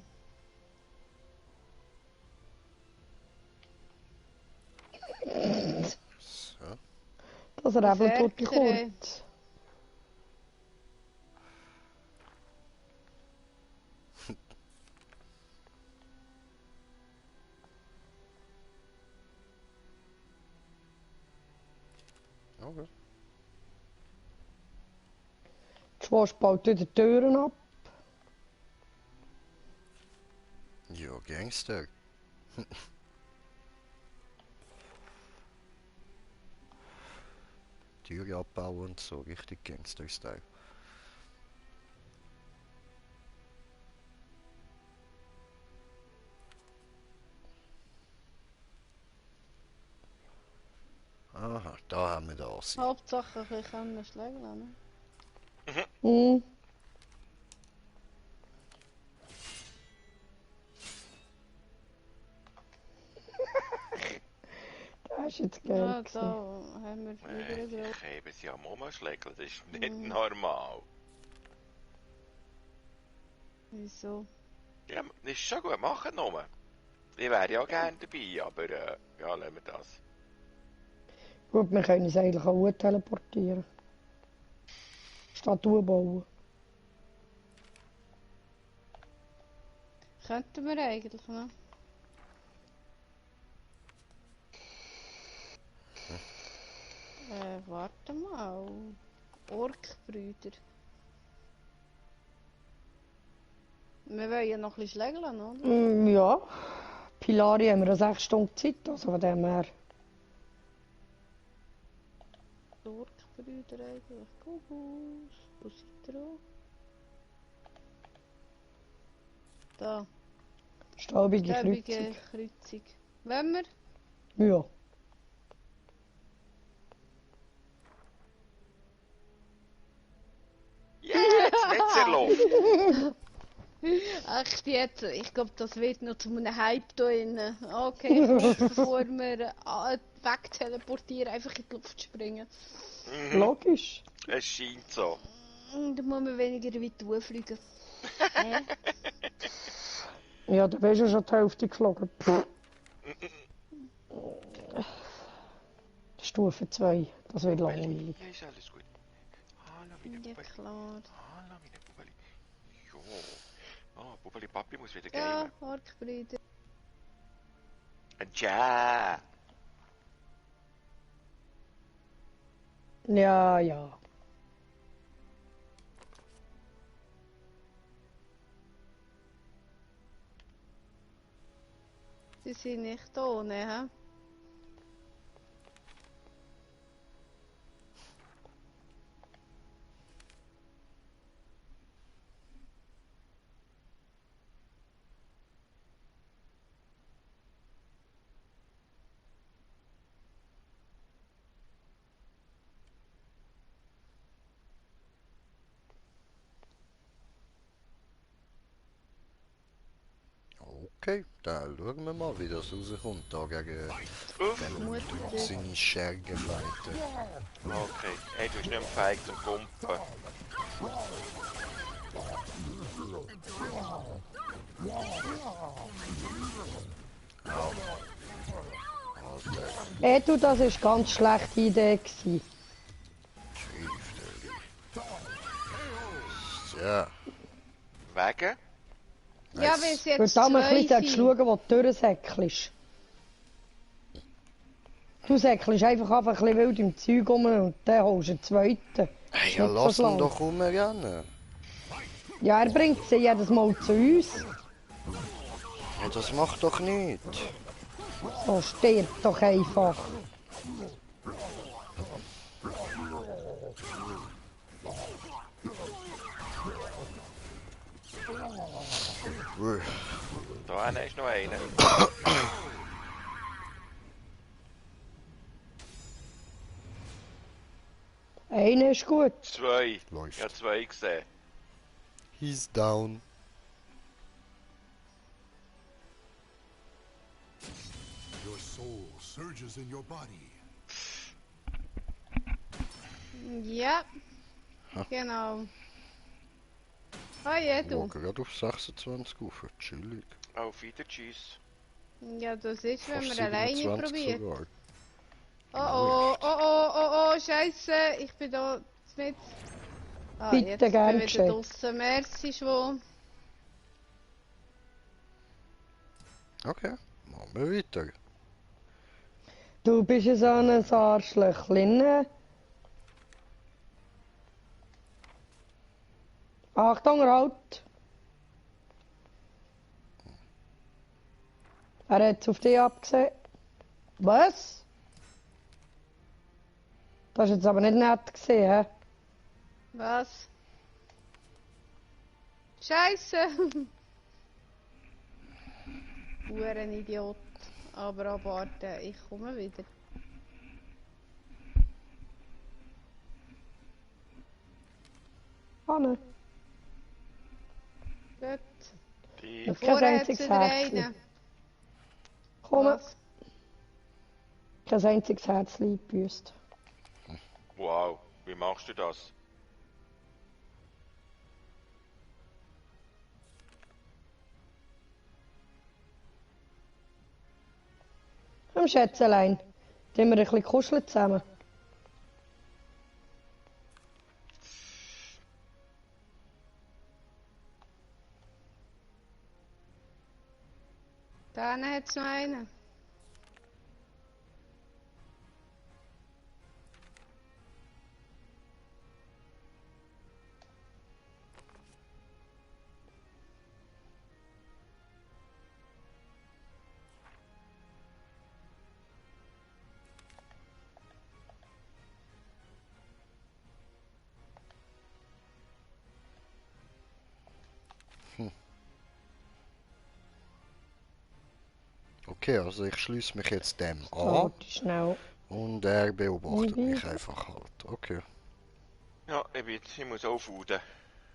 So. Dass er eben tut die Berker, ey. kurz. Okay. Die Schwarz baut wieder die Türen ab. Ja, Gangster. Türe abbauen und so, richtig Gangster-Style. Aha, da haben wir das. Hauptsache, ich kann mir schlägen, ne? Hm. Das ist jetzt geil Ja, gewesen. da haben wir wieder Die eine Käben sind am Umschlägeln, das ist nicht normal. Wieso? Ja, das ist schon gut, machen nur. Ich wäre ja gerne dabei, aber ja, lassen wir das. Gut, wir können uns eigentlich auch teleportieren. Statuen bauen. Könnten wir eigentlich, ne? Warte mal. Orkbrüder. Wir wollen ja noch ein bisschen schlägeln, oder? Ja. Pilari haben wir 6 Stunden Zeit, also von dem her. Orkbrüder eigentlich. Kugus. Wo seid ihr auch? Da. Staubige Stäbige Kreuzung. Kreuzung. Wenn wir? Ja. Jetzt mit der Luft! Echt jetzt? Ich glaube, das wird noch zu einem Hype da innen. Okay, bevor wir wegteleportieren, einfach in die Luft springen. Logisch. Es scheint so. Dann muss man weniger weit hochfliegen. Ja, da bist du schon die Hälfte geflogen. Stufe 2. Das wird langweilig. Ja, ist alles gut. Hallo, meine Ja Bubeli. klar. Hallo, meine Bubeli. Jo. Ah, Bubeli Papi muss wieder Ja, gamen. Orkbrüder. Tja. Ja, ja. Sie sind nicht ohne, hä? Okay, dann schauen wir mal, wie das rauskommt. Da gegen Uff. den seine Schergen fighten. Okay. Hey, du bist nicht mehr fähig zum Pumpen. Du, das war ganz schlechte Idee gewesen. Ja, Wegen? Ja, weil es Weil jetzt da mal ein zwei bisschen sind. schauen, wo du durchsäckelst. Du säckelst einfach ein bisschen wild im Zeug rum und dann holst du einen zweiten. hey, Ist ja, nicht lass so ihn schlau. doch rumrennen. Ja, er bringt sie jedes Mal zu uns. Ja, das macht doch nichts. So, stirb doch einfach. Ui. Da hinten ist noch einer. Einer ist gut. Zwei. Läuft. Ich habe zwei gesehen. He's down. Your soul surges in your body. Ja. Genau. Ah ja, Oh, du. gerade auf 26 auf. Chillig. Auf wieder, tschüss. Ja, das ist, wenn Fast man alleine 27 probiert. sogar. Oh oh, oh oh, oh oh, scheiße. Ich bin da mit. Ah, Bitte, jetzt bin gern ich wieder geschehen. draussen. Merci schon. Okay, machen wir weiter. Du bist ja so ein Arschlöchchen. Achtung, halt! Er hat es auf dich abgesehen. Was? Das ist jetzt aber nicht nett gesehen, hä? Was? Scheiße. Idiot. Aber abwarten, ich komme wieder. Anne. Gut. Die. Kein Vorher hat es einziges wieder Herzchen. einen. Komm, Was? kein einziges Herzchen gebüßt. Wow, wie machst du das? Am Schätzelein. Da haben wir ein bisschen kuscheln zusammen. Da hat es noch einen. Okay, also ich schließe mich jetzt dem an Warte schnell. und er beobachtet Mhm. mich einfach halt. Okay. Ja, ich muss aufwuden.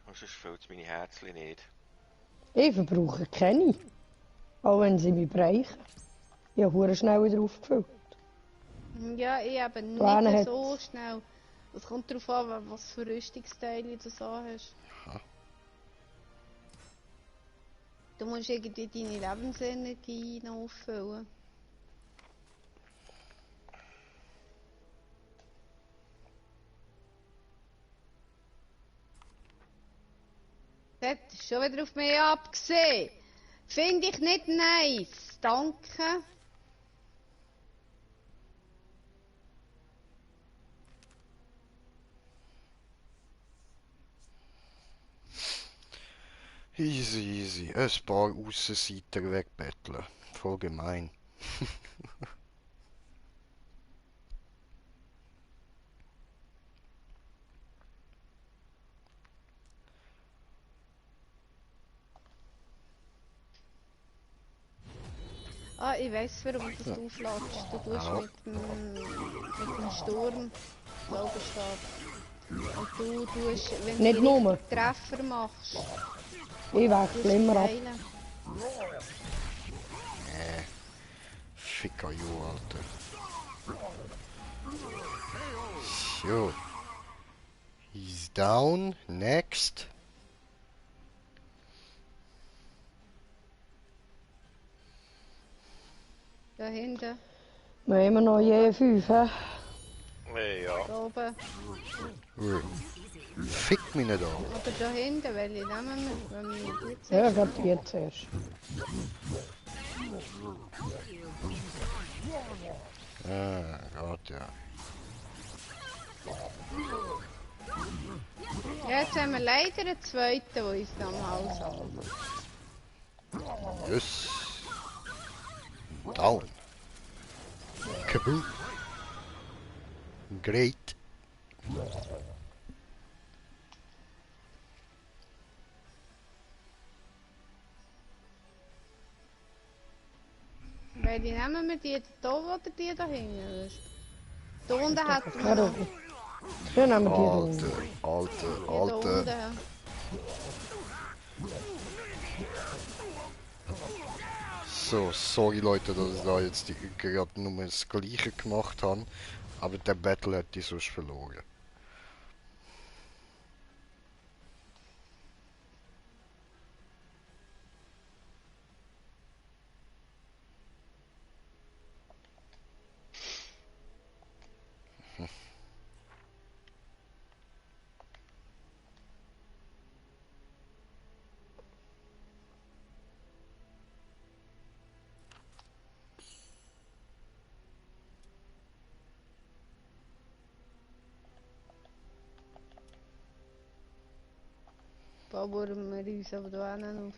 Sonst fehlt es meine Herzchen nicht. Ich verbrauche keine. Auch wenn sie mich bereichen. Ich habe hure schnell wieder aufgefüllt. Ja, ich eben Da einer nicht hat's. so schnell. Es kommt darauf an, was für Rüstungsteile du so hast. Aha. Du musst irgendwie deine Lebensenergie noch auffüllen. hat schon wieder auf mich abgesehen. Finde ich nicht nice. Danke. Easy, easy. Ein paar Aussenseiter wegbetteln. Voll gemein. Ah, ich weiss, warum du das aufladest. Du tust Ja. mit dem Sturm Zauberstab. Und du tust, wenn Nicht du nur. die Treffer machst, Ich tust wechsle du immer ab. heilen. Ficker you, Alter. So. He's down. Next. Da hinten, Wir haben immer noch je 5, hä? Ja. da oben. Ui. Fick mich nicht an. Oder da hinten, welche nehmen wir? Wenn wir die Ja, zuerst gerade die zuerst. Gott, ja. Ja, jetzt haben wir leider einen zweiten, der uns da am Hals hat. Yes. Down. Kaboom. Great. Welche nehmen wir? Die da oder die da hinten? Da unten hat man Ja, noch. Dann nehmen wir die da Alter, unten. Alter, Die da Alter. unten. So, sorry Leute, dass ich da jetzt gerade nur das Gleiche gemacht habe. Aber der Battle hätte ich sonst verloren. Bauen wir uns aber da hinten auf.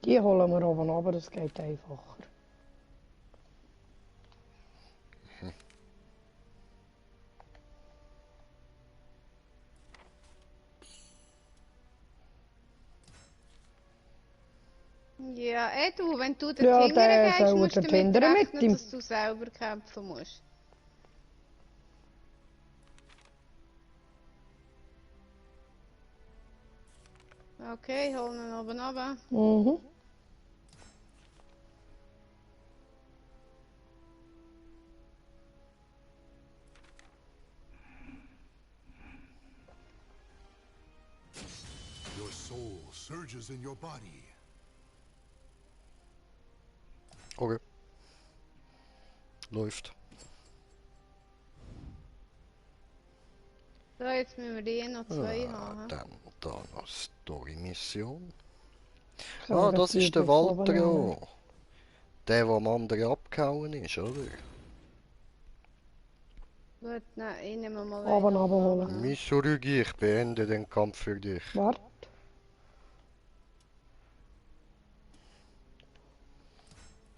Die holen wir oben runter, das geht einfacher. Ja, du, wenn du Ja, dort der hingehen gehst, soll musst du dort damit hindern mit rechnen, ihm. dass du selber kämpfen musst. Okay, holen ihn oben runter. Mhm. Your soul surges in your body. Okay. Läuft. So, jetzt müssen wir die noch zwei haben. Dann da noch Story-Mission. So, Ah, dass das die ist der jetzt oben Walter, nehmen. ja. Der am anderen abgehauen ist, oder? Gut, nein, ich nehme mal Oben einen runterholen. Misurugi, ich beende den Kampf für dich. Warte.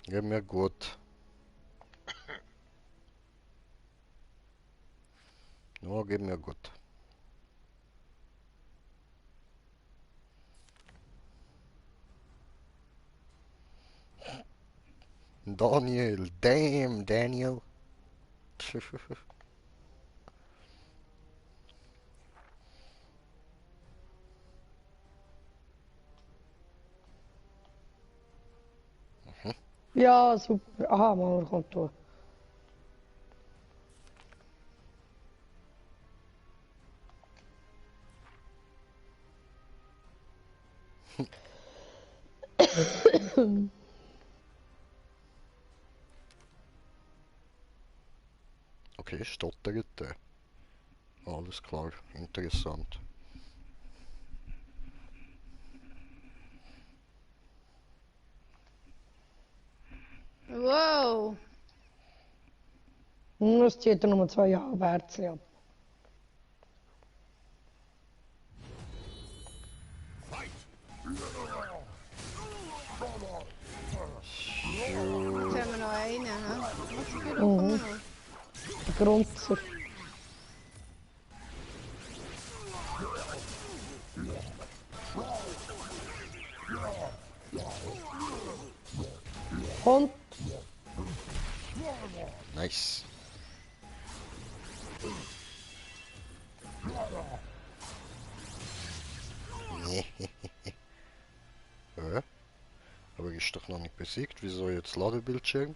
Geht mir gut. Ja, geht mir gut. Daniel, damn, Daniel. Ja, super. Aha, Mauer kommt durch. Okay, stottert der. Alles klar, interessant. Wow! Es zieht er nur 2,5 Herzchen ab. Jetzt haben wir noch einen, hä? Was für Mhm. wir noch? Der Grunzer. Kommt. Nice. Aber ist doch noch nicht besiegt. Wieso jetzt Ladebildschirm?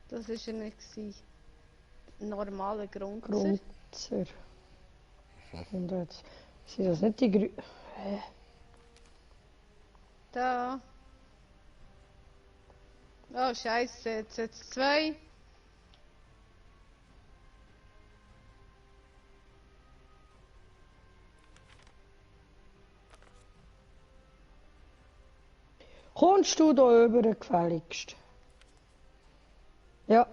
Das war er nicht. Normaler Grunzer. Grunzer. Und jetzt sind das nicht die Grü... Da. Oh, Scheiße, jetzt 2. Kommst du da über gefälligst? Ja.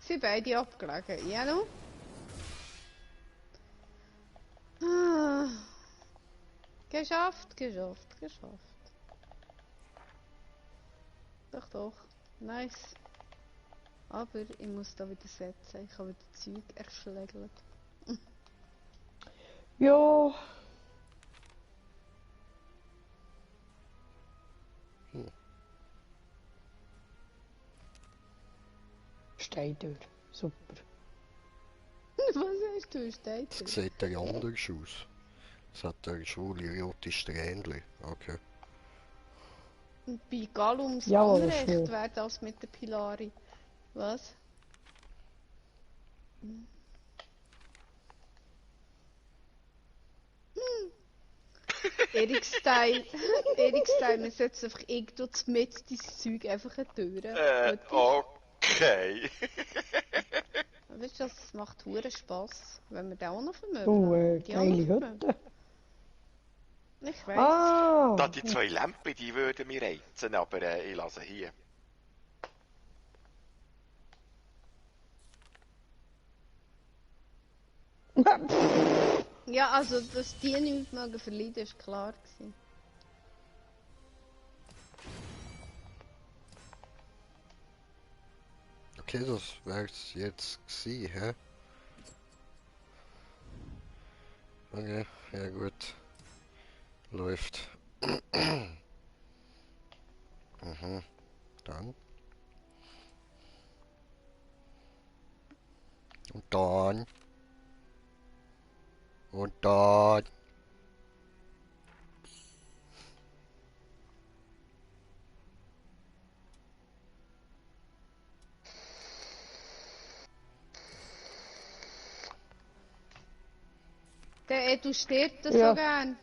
Sie beide abgelegen. Ja, no? Ah. Geschafft. Doch. Nice. Aber ich muss da wieder setzen. Ich habe wieder Zeug erschlägelt. Ja. Steindür. Super. Was hast du? Steht Das da? sieht ja anders aus. Das hat der schwule rote Strähnchen. Okay. Und bei Gallums Jawohl, Anrecht schwul. wäre das mit der Pilari. Was? Erik-Style, wir setzen einfach irgendwo mit dein Zeug einfach eine Tür. Okay. Weißt du, das macht hure Spaß, wenn wir den auch noch vermöbeln. Die auch noch Geile vermöbeln. Hütte. Ich weiss. Ah! Da die 2 Lampen, die würden mir reizen, aber ich lasse hier. Ja, also, dass die nicht mögen verleiden, ist klar gewesen. Okay, das wär's jetzt gewesen, hä? Okay, ja gut. Läuft. Mhm. Dann. Und dann. Und dann. Der Edu stirbt das Ja. so gern.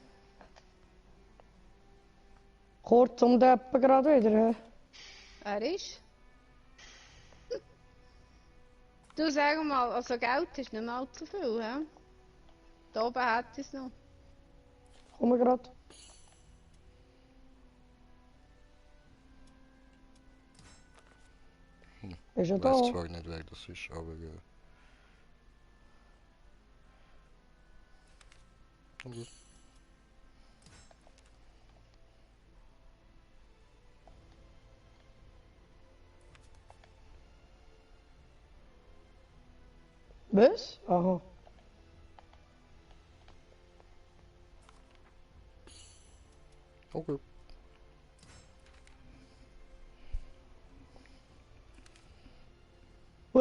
Kurz um den Eppen gerade wieder. Hä? Er ist. Du sag mal, also Geld ist nicht mal zu viel, hä? Da oben hat es noch. Komm gerade. Ist er Ich weiß da? zwar nicht, wer das ist, aber ja. Okay. Was? Aha. Okay.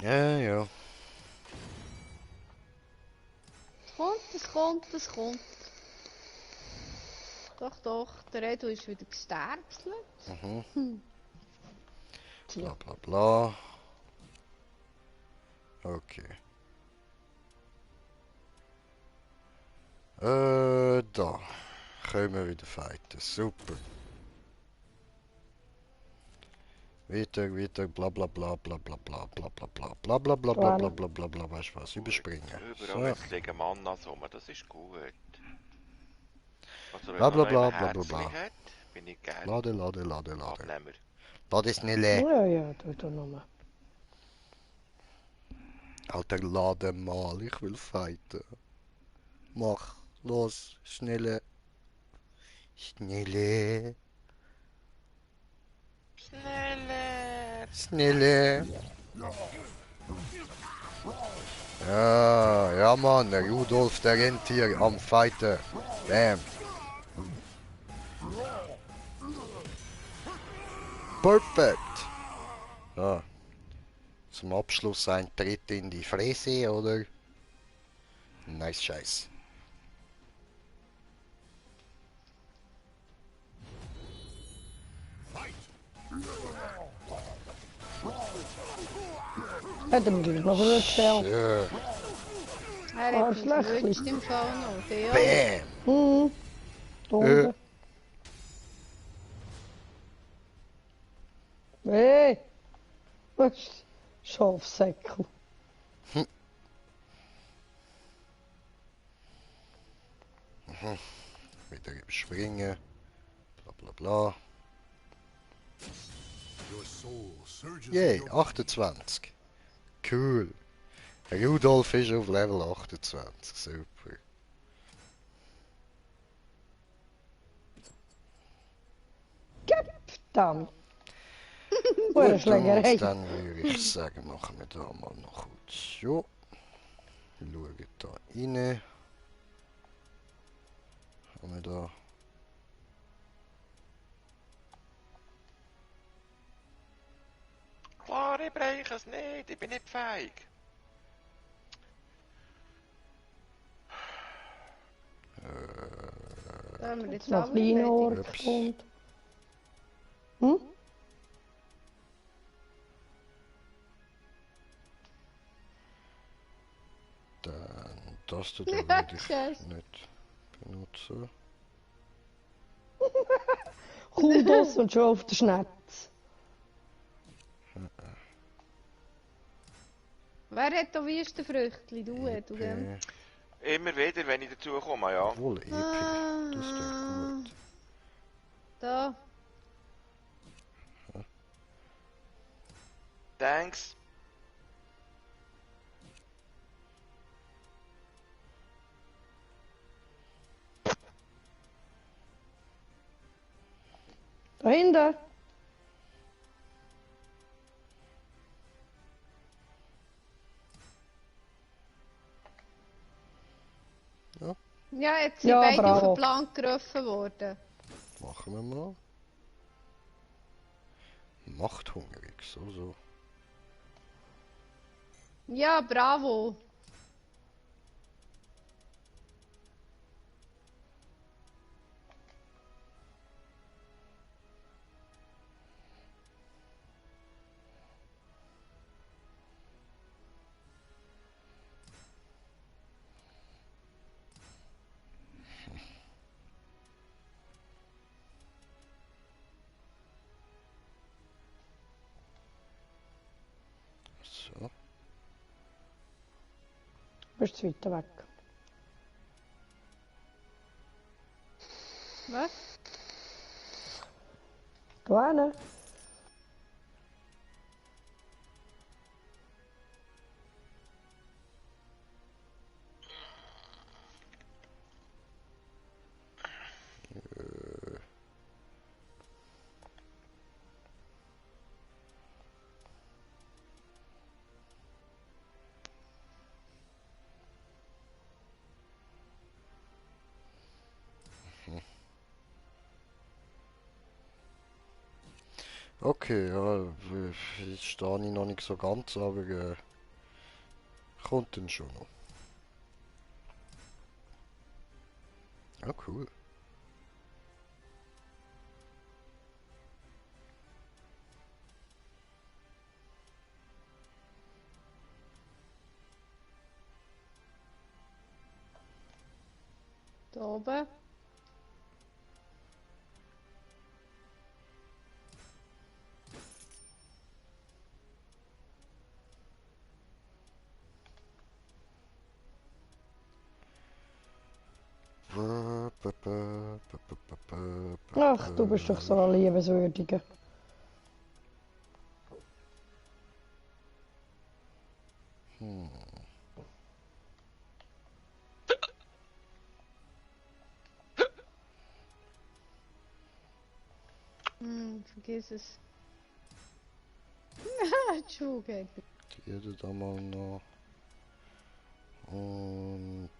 Ja, ja. Es kommt, es kommt, es kommt. Doch, doch, der Edu ist wieder gesterbselt. Bla bla bla. Okay. Da. Können wir wieder fighten. Super. Weiter, weiter, bla bla bla bla bla bla bla bla bla bla bla bla bla bla bla bla bla, weißt du was, überspringen. Überall So. jetzt liegen Mannas rum, das ist gut. Also wenn Bla noch bla bla jemand bla bla Herzli bla. hat, bin ich gern Lade, lade, lade, lade. Abnehmer. Lade schnell. Ja, ja, tu doch nochmal. Alter, lade mal, ich will fighten. Mach, los, schnelle. Schnelle. Schneller! Schnelle. Ja, ja Mann, der Rudolf, der rennt hier am Fighten. Bam. Perfekt. Ja. Zum Abschluss ein Tritt in die Fresse, oder? Nice Scheiß. Hat er mir gleich noch erzählt. Schön. Er hat mich Arschlöchli. gewünscht im Fall noch. Ja. Bam. Unten. Hey! Was ist Schafsäckel? Wieder überspringen. Bla bla bla. Your soul surges in Yay, your body. 28. Cool. Rudolf ist auf Level 28. Super. Verdammt. Gut, Eine und Schlägerei. dann würde ich sagen, machen wir da mal noch kurz so. Schauen da rein. Haben wir da. Klar, ich breche es nicht, ich bin nicht feig. Da haben wir jetzt Noch alle kleine Ohr erledigt. Ups. gefunden. Hm? Dann das da Ja, würde ich Scheiße. nicht benutzen. Komm das und schon auf den Schnetz. Wer hat da Wüstenfrüchtli? Du, du, gell? Immer wieder, wenn ich dazu komme, ja. Obwohl, EP. Das ist doch gut. Da. Thanks. Dahinter. Ja, jetzt sind Ja, beide auf bravo. den Plan gerufen worden. Machen wir mal. Machthungrig, so. Ja, bravo. So. Bist zu weit weg. Was? Da hinten. Okay, ja, jetzt stehe ich noch nicht so ganz, aber kommt dann schon noch. Ja, cool. Da oben. Ach, du bist doch so ein Liebenswürdiger. Vergiss es. Entschuldigung. Jeder da mal noch. Und...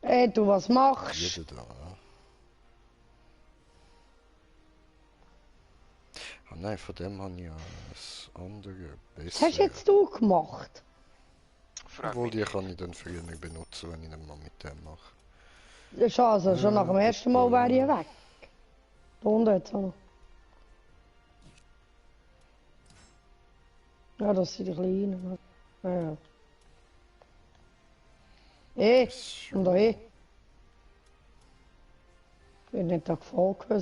Ey, du, was machst? Jeder da, ja. Ah nein, von dem habe ich ja das andere, Was hast besser. jetzt du gemacht? Frag Obwohl, mich die nicht. kann ich dann früher nicht benutzen, wenn ich nicht mal mit dem mache. Ja, schade, schon nach dem ersten Mal wäre ich weg. Da unten jetzt auch noch. Ja, das sind die Kleinen. Ja. Ey, und da eh. Ich bin nicht da gefolgt, da.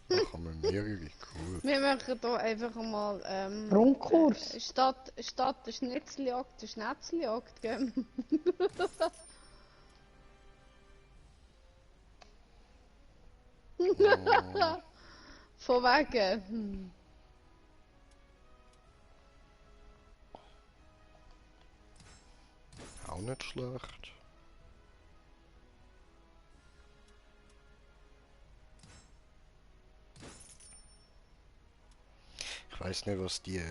Da kann man mehrere, cool. Wir machen hier einfach mal Grundkurs. statt der Schnitzeljagd, der Schnetzeljagd, gell? Von wegen. Auch nicht schlecht. Ich weiß nicht, was die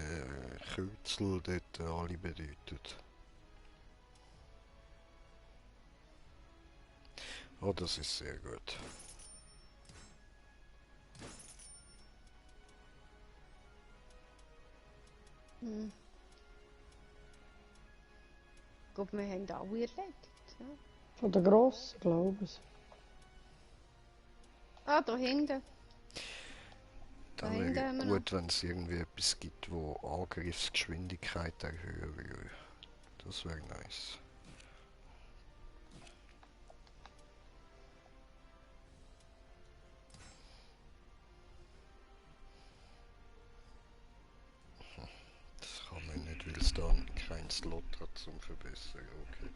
Kürzel dort alle bedeuten. Oh, das ist sehr gut. Ich glaube, wir haben alle erledigt. Ja. Von der Grossen, glaube ich. Ah, da hinten. Da Da hinten wäre haben wir noch. gut, wenn es irgendwie etwas gibt, wo Angriffsgeschwindigkeit erhöhen würde. Das wäre nice. Das kann man nicht, weil es da keinen Slot hat zum Verbessern. Okay.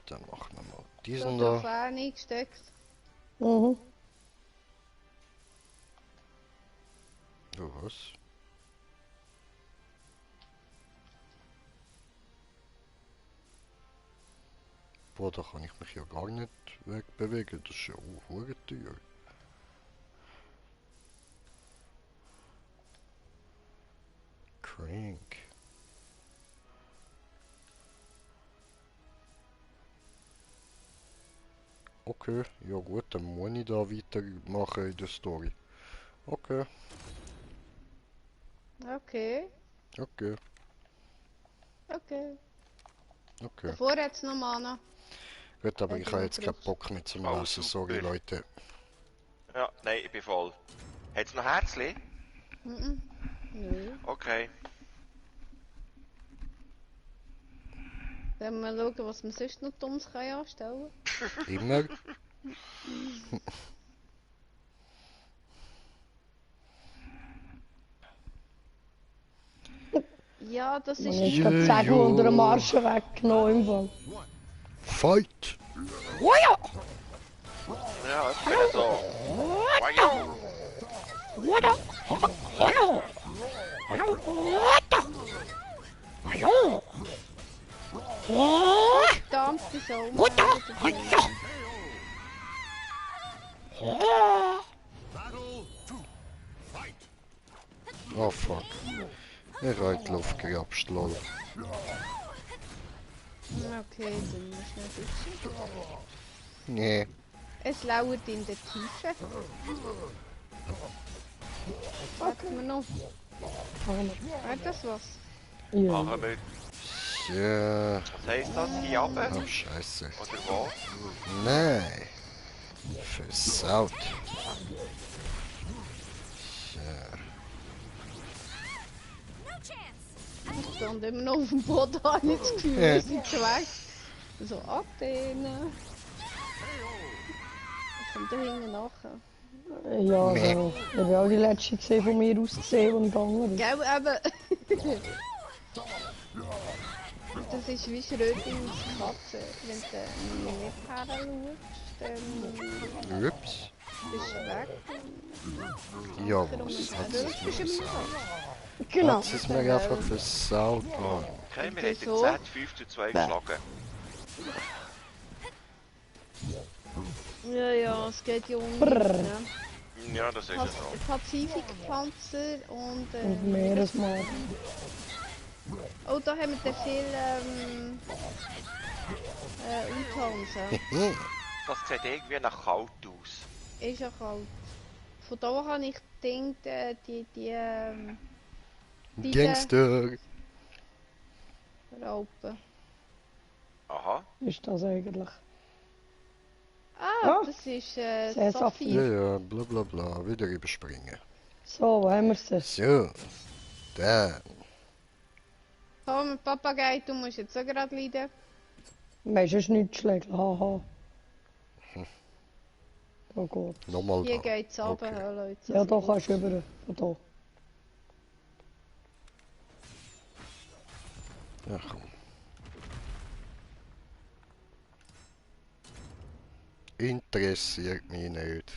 Dann machen wir mal diesen Da da. Trophäen eingesteckt. Mhm. Oh, was? Boah, da kann ich mich ja gar nicht wegbewegen. Das ist ja auch hure teuer. Crank. Okay, ja gut, dann muss ich da weitermachen in der Story. Okay, Okay, okay, okay. okay. Davor hat es noch Mana. Gut, aber Wenn ich du habe noch jetzt keinen brauchst. Bock mehr zum Oh, Laufen. Sorry, super. Leute. Ja, nein, ich bin voll. Hat's noch Herzli? Nö. Okay. Dann mal schauen, was wir sonst noch Dummes können anstellen. Immer. Ja, das Und ist jetzt Ja, gerade die Segel ja. unter dem Arsch weggenommen im Fall. Fight! Ja, etwa so. Wow. Show Mutter! machen. Battle 2. Fight! Oh fuck. Ich habe in die Luft gerapscht, lol. Okay, dann musst du nicht sitzen. Nee. Es lauert in der Tiefe. Warten wir noch. Hat das was? Ja. Machen wir. Ja. Was heisst das? Hier runter? Oh, scheiße. Oder wo? Nein. Versaut. Ja. Ich stand immer noch auf dem Boden, habe ich das Gefühl, wir sind schon weg. So, Athene. Ich komme da hinten nachher. Ja, Nee. also, ich habe auch die letzte gesehen von mir aus gesehen, wo ich gegangen bin. Gell, eben. Das ist wie Schrödingers Katze. Wenn du nicht her schaust, dann Ups. bist du weg. Ja, was hat Das es ist mir immer versaut? Genau. Hat es mir einfach versaut, Mann. Okay, wir haben So. den Z5:2 geschlagen. Ja, ja, es geht ja um Brrr. ne? Ja, das ist ja so. Pazifikpanzer und Und Meeresmann. oh, da haben wir den viel Uthansen. Das sieht irgendwie nach kalt aus. Ist ja kalt. Von da habe ich gedacht, diese Gangster. Raupen. Aha. Ist das eigentlich? Ah, Ah, das ist sehr Ja, Saphir. ja, bla bla bla. Wieder überspringen. So, wo haben wir sie? So. Da. Komm, Papagei, du musst jetzt auch gerade leiden. Weißt du, es ist nicht schlecht. Haha. Da geht. Nochmal Hier da. geht's runter, Okay. Leute. Ja, da kannst du über. Von da. Ja, komm. Interessiert mich nicht.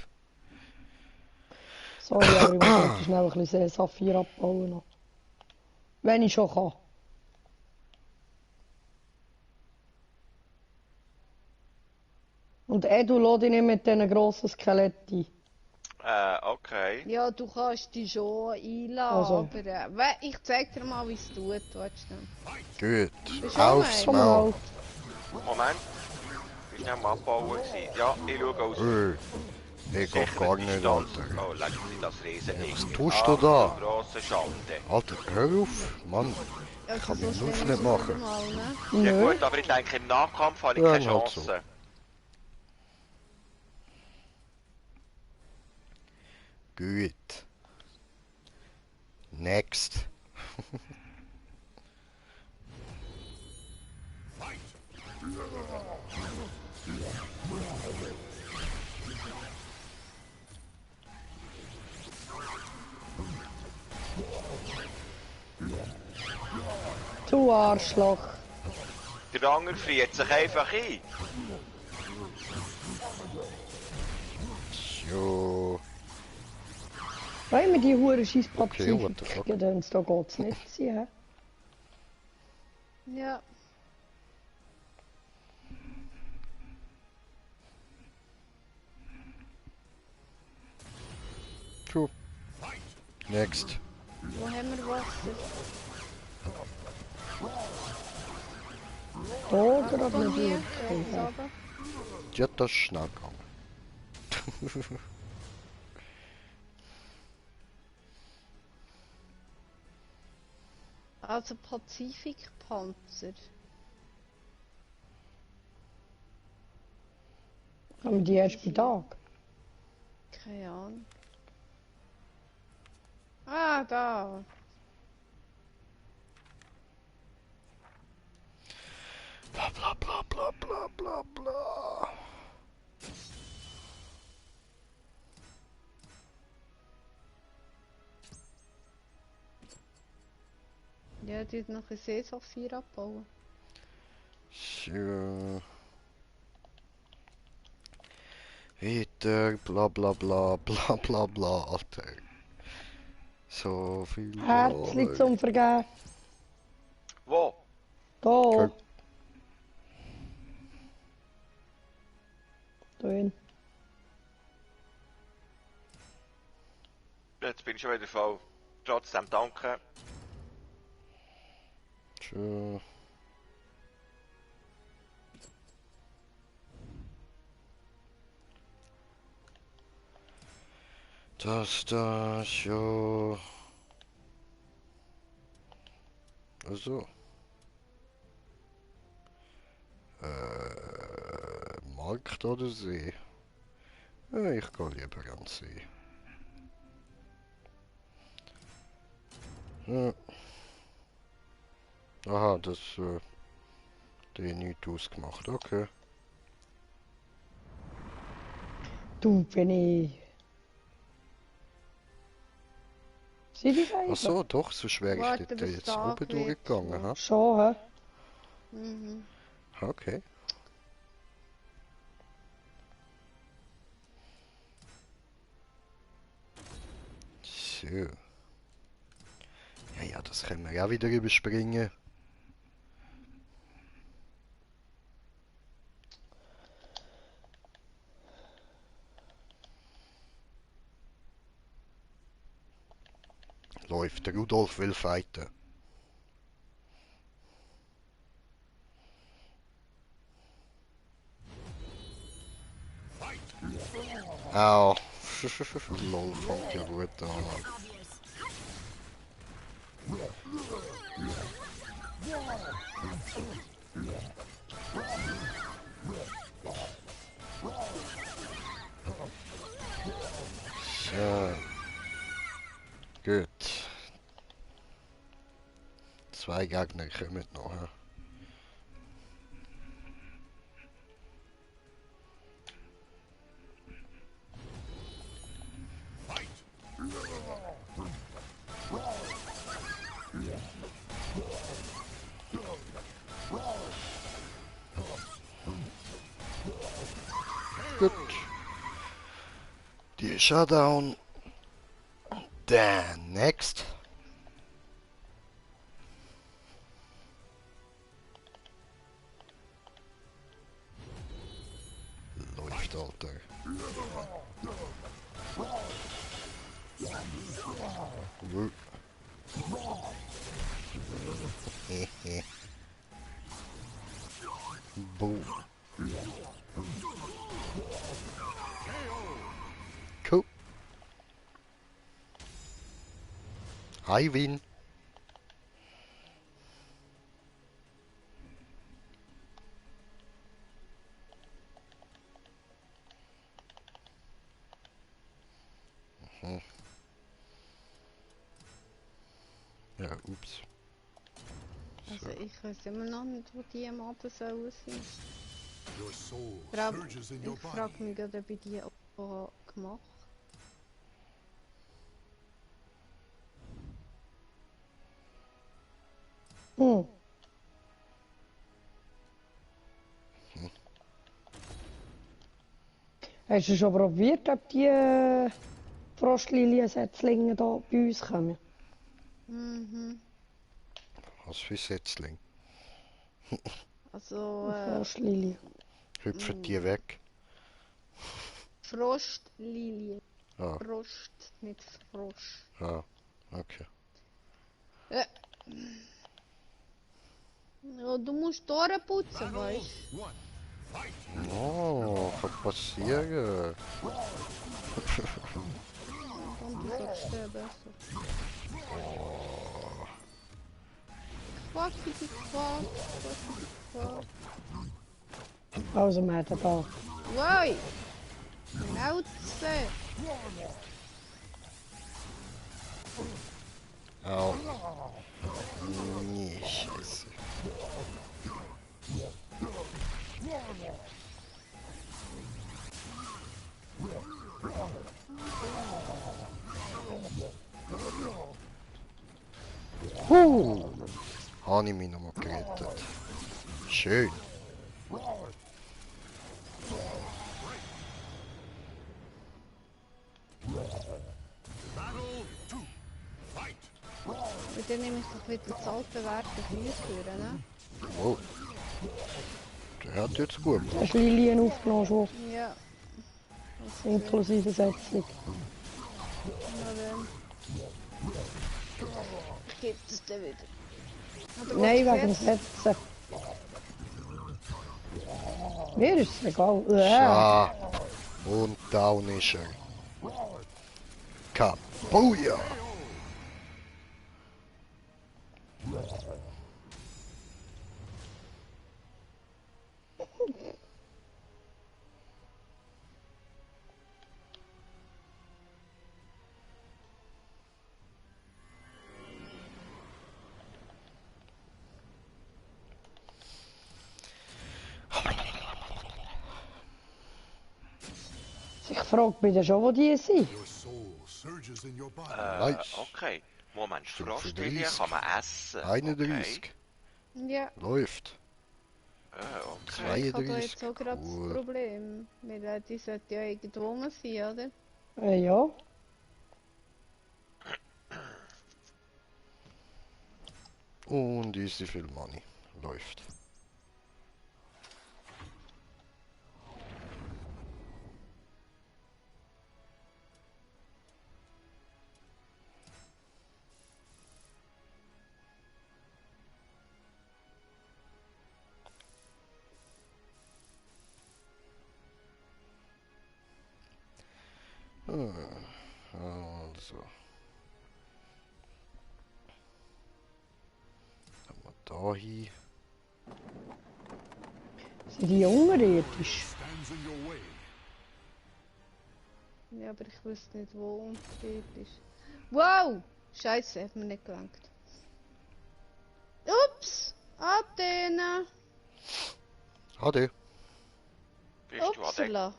Sorry, aber ich muss heute schnell ein bisschen Saphir abbauen. Noch. Wenn ich schon kann. Und du lass dich nicht mit diesen grossen Skeletten. Okay. Ja, du kannst dich schon einladen, Also. aber ich zeig dir mal, wie es tut. Warte schnell. Gut. Bist Aufs du auch Maul. Moment. Ich war schnell am Abbauen. Gewesen. Ja, ich schaue aus Ich geh gar nicht, Distanz. Alter. Oh, leck mich das Riesending. Was tust du da? Ach, du grosse Schande. Alter, hör auf. Mann. Also, Kann so mich schlimm Luft ist nicht es machen. mal, ne? Ja Nö. gut, aber ich denke, im Nahkampf habe ich Ja, keine halt so. Chance. Gut. Next. Du Arschloch. Der andere friert sich einfach ein. So. Weil wir die hure scheiß Okay, what the Pazifik fuck? gedöns, da geht's nicht sein, hä? Ja. Cool. Next. Wo haben wir Wasser? Da gerade Von nicht mir? wirklich, hä? Runter. Ja, das ist schnell gegangen. Also Pazifikpanzer. Haben wir die erst bei Tag? Keine Ahnung. Ah, da. Bla bla bla bla bla bla bla. Ja, die hat noch ein Seesaphir abbauen. So. Weiter, bla bla bla bla bla bla, Alter. So viel. Herzlich zum Vergeben. Wo? Da. Okay. Da hin. Jetzt bin ich schon wieder voll. Trotzdem danke. Tschö. Das ja. Also. Markt oder See? Ja, ich gehe lieber an den See. Ja. Aha, das die nicht ausgemacht. Okay. Du, bin ich... Sieh dich Ach einfach. so, doch, so schwer ist Warte, dort bis jetzt Tag oben wird, durchgegangen, ja. ha? Schon, hä? Mhm. Okay. So. Ja, ja, das können wir auch wieder überspringen. Läuft, der Rudolf will fighten. Au. Lol, fängt ja gut an. So. Gut. 2 Gegner kommen noch. He? Gut. Die Shutdown. Dann next. Läuft, Alter. Hehe. Boom. Cool. I win. Ja, ups. Also ich weiß immer noch nicht, wo die Maten sollen sein. Your soul Vor allem, surges in your ich frage body. mich gerade, ob ich die auch gemacht Hm. Hast du schon probiert, ob die Frostlilien-Setzlinge da bei uns kommen? Mhm. Was für Setzling. Also, Frostlilie. Hüpfen die weg. Frostlilie. Ah, Frost, nicht Frosch. ah, okay. Ja, du musst Tore putzen, weißt du? One. Fight. Oh, kann passieren. Dann du verstehst besser. Quack, die Quack, Quack. Also, wir haben da. Woi! Melze! Au. Nee, scheiße. Habe ich mich nochmal gerettet. Schön. Battle 2. Fight. Und dann nehme ich doch wieder das alte Wert führen, ne? Oh. Der hat jetzt gut gemacht. Hast du Lilien aufgenommen schon? Ja. Inklusive Setzung. Na dann. Ich gebe das dir wieder. Oder Nein, willst du wegen dem jetzt? Setzen. Mir ist es egal. Schau. Und down ist er. Kabuja! Ich frage mich schon, wo die sind. Your soul surges in your body. Nice. Okay. Moment, Stimmt, Frostfilet 30. kann man essen. 31. Ja, Läuft. Okay. ich habe da 32. jetzt auch gerade das Cool. Problem. Weil die sollte ja irgendwo rum sein, oder? Ja. Und easy viel Money. Läuft. Also. Dann wir da hin. Sind die unterirdisch? Stands in your way. Ja, aber ich wüsste nicht, wo untergeht ist. Wow! Scheiße, hat mir nicht gelangt. Ups! Athena! Ade. Bist du an der, Upsala!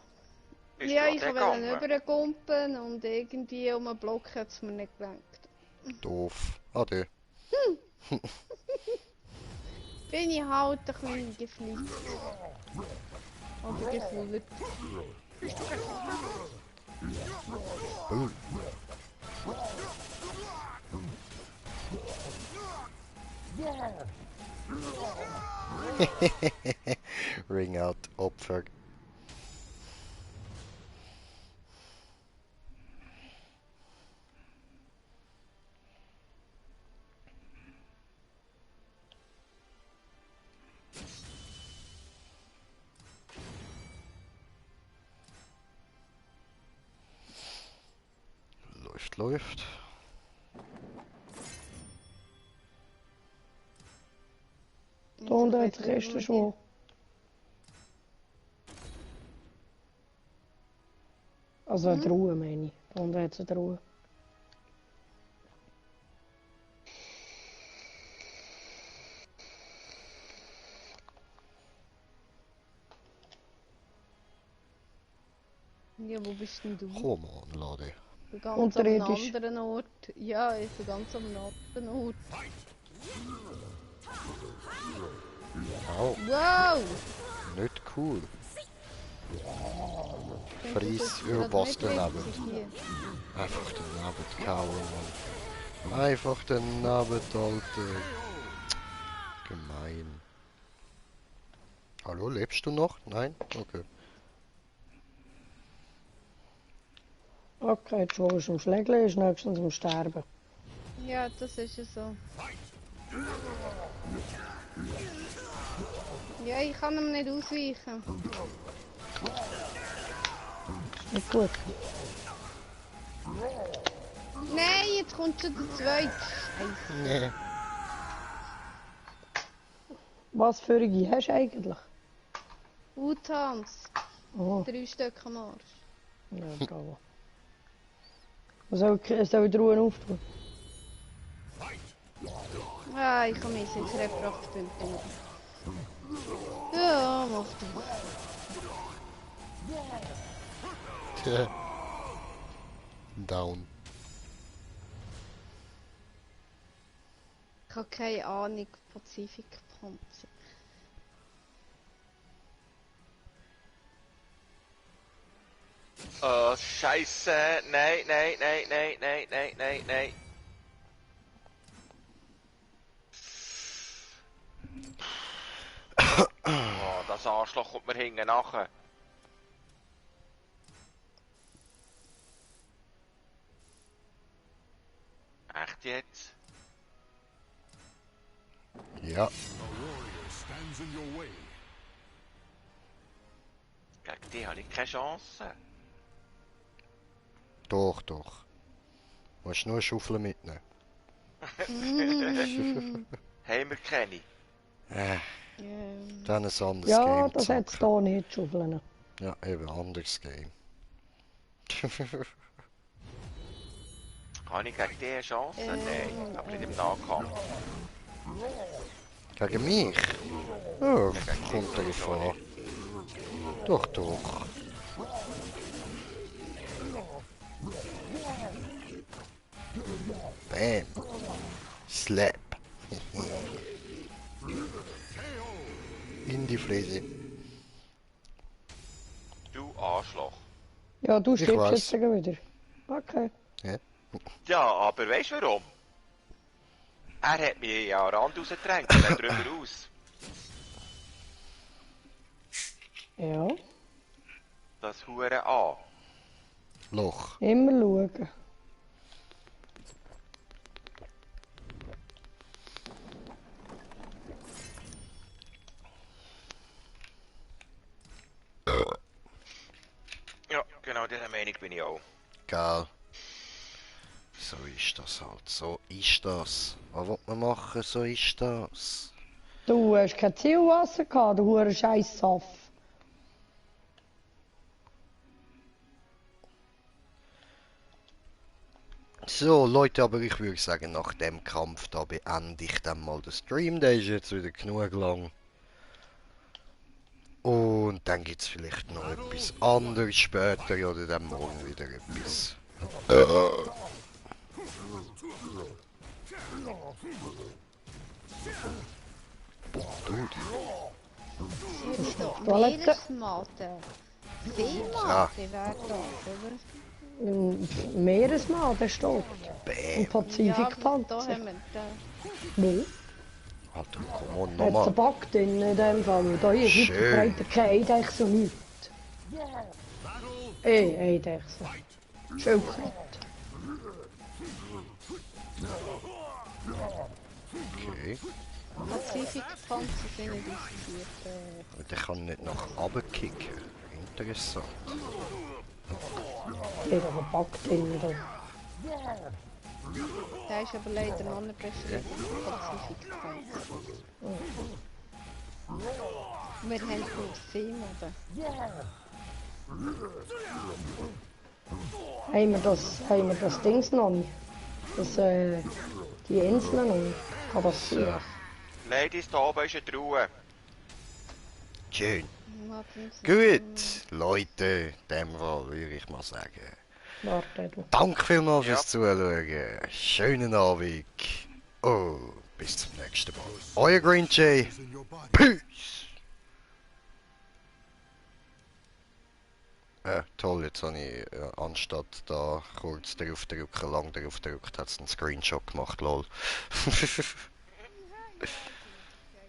bist Ja, du an ich der wollte gegangen? überkumpen und irgendwie um einen Block hat es mir nicht gelangt. Doof. Ade. Bin ich halt ein bisschen gefliegt. Oder gefühlt. Boom. Ring out Opfer. Läuft. Da unten hat sich erst schon. Also eine Truhe, meine ich. Da unten hat es eine Truhe. Ja, wo bist denn du? Komm on, Lade. Ich bin ganz an einem Unterirdisch. anderen Ort. Ja, ich bin ganz an einem anderen Ort. Au, Wow! nicht cool. Ich Fries das über gerade was nicht daneben. witzig hier. Einfach daneben kauen, Mann. Einfach daneben, Alter. Gemein. Hallo, lebst du noch? Nein? Okay. Okay, jetzt wo ist am Schlägeln, ist nächstens am Sterben. Ja, das ist ja so. Ja, ich kann ihm nicht ausweichen. Nicht gut. Nein, jetzt kommt schon der zweite. Scheiße. Nee. Was für eine hast du eigentlich? Utans. Oh, 3 Stück am Arsch. ja, bravo. Soll ich die Ruhe auftun? Ah, ich kann mich sicher Kraftpunkte machen. Ja, mach du. Down. Ich habe keine Ahnung, Pazifikpanzer. Scheiße. Nein, nein, nein, nein, nein, nein, nein, nein. Oh, das Arschloch kommt mir hinten nachher. Echt jetzt? Ja, A warrior stands in your way. Gegen die habe ich keine Chance. doch, doch. Musst nur eine Schaufel mitnehmen. Haben wir keine? Äh, Ja. dann ein anderes Ja, Game das hat's zocken. da nicht, Schaufeln. Ja, eben, anderes Game. Habe ich gegen die eine Chance? Nein, aber nicht im Nahkampf. Gegen mich? Ja, kommt darauf an. Doch, doch. Bam. Slap. In die Fresse. Du Arschloch. Ja, du Ich stirbst weiß. jetzt sogar wieder. Okay. Ja, aber weißt du warum? Er hat mich ja an den Rand rausgedrängt und dann drüber aus. Ja, Das Hure an. Loch. immer schauen. Ja, genau dieser Meinung bin ich auch. Geil. So ist das halt. So ist das. Was will man machen? So ist das. Du hast kein Zielwasser gehabt, du hure scheiß Saft. So, Leute, aber ich würde sagen, nach dem Kampf da beende ich dann mal den Stream. Der ist jetzt wieder genug lang. Und dann gibt es vielleicht noch etwas anderes später oder dann morgen wieder etwas. Dude. Hier ist doch Toilette. Meeresmatte. Seematte wäre das, oder? Im Meeresmann, der steht. Im Bäm. Ja, Pazifikpanzer. da haben wir Wo? den. Alter, komm on, Da hat's einen nochmal. Bug drin in dem Fall. Da ist Schön. heute breiter kein Eidechse und nichts. Eidechse. Schildkröte. Okay. Pazifikpanzer sind nicht diskutiert. Und ich kann nicht nach oben kicken. Interessant. Da ist aber ein Bug drin. Da. Der ist aber leider noch nicht beschrieben. Pazifikpanzer. Wir haben nur Seematte. Haben wir das Dings noch nicht? Das, die Inseln noch nicht? Kann das sein? So, Ladies, da oben ist eine Truhe. schön. Warten Sie. Gut, Leute, in dem Fall würde ich mal sagen. Warte, du. Danke vielmals Ja. fürs Zuschauen. Schönen Abend. Oh, bis zum nächsten Mal. Euer Green Jay. Is in your body. Peace. Toll, jetzt habe ich anstatt da kurz drauf drücken, lang drauf drückt, hat es einen Screenshot gemacht, lol.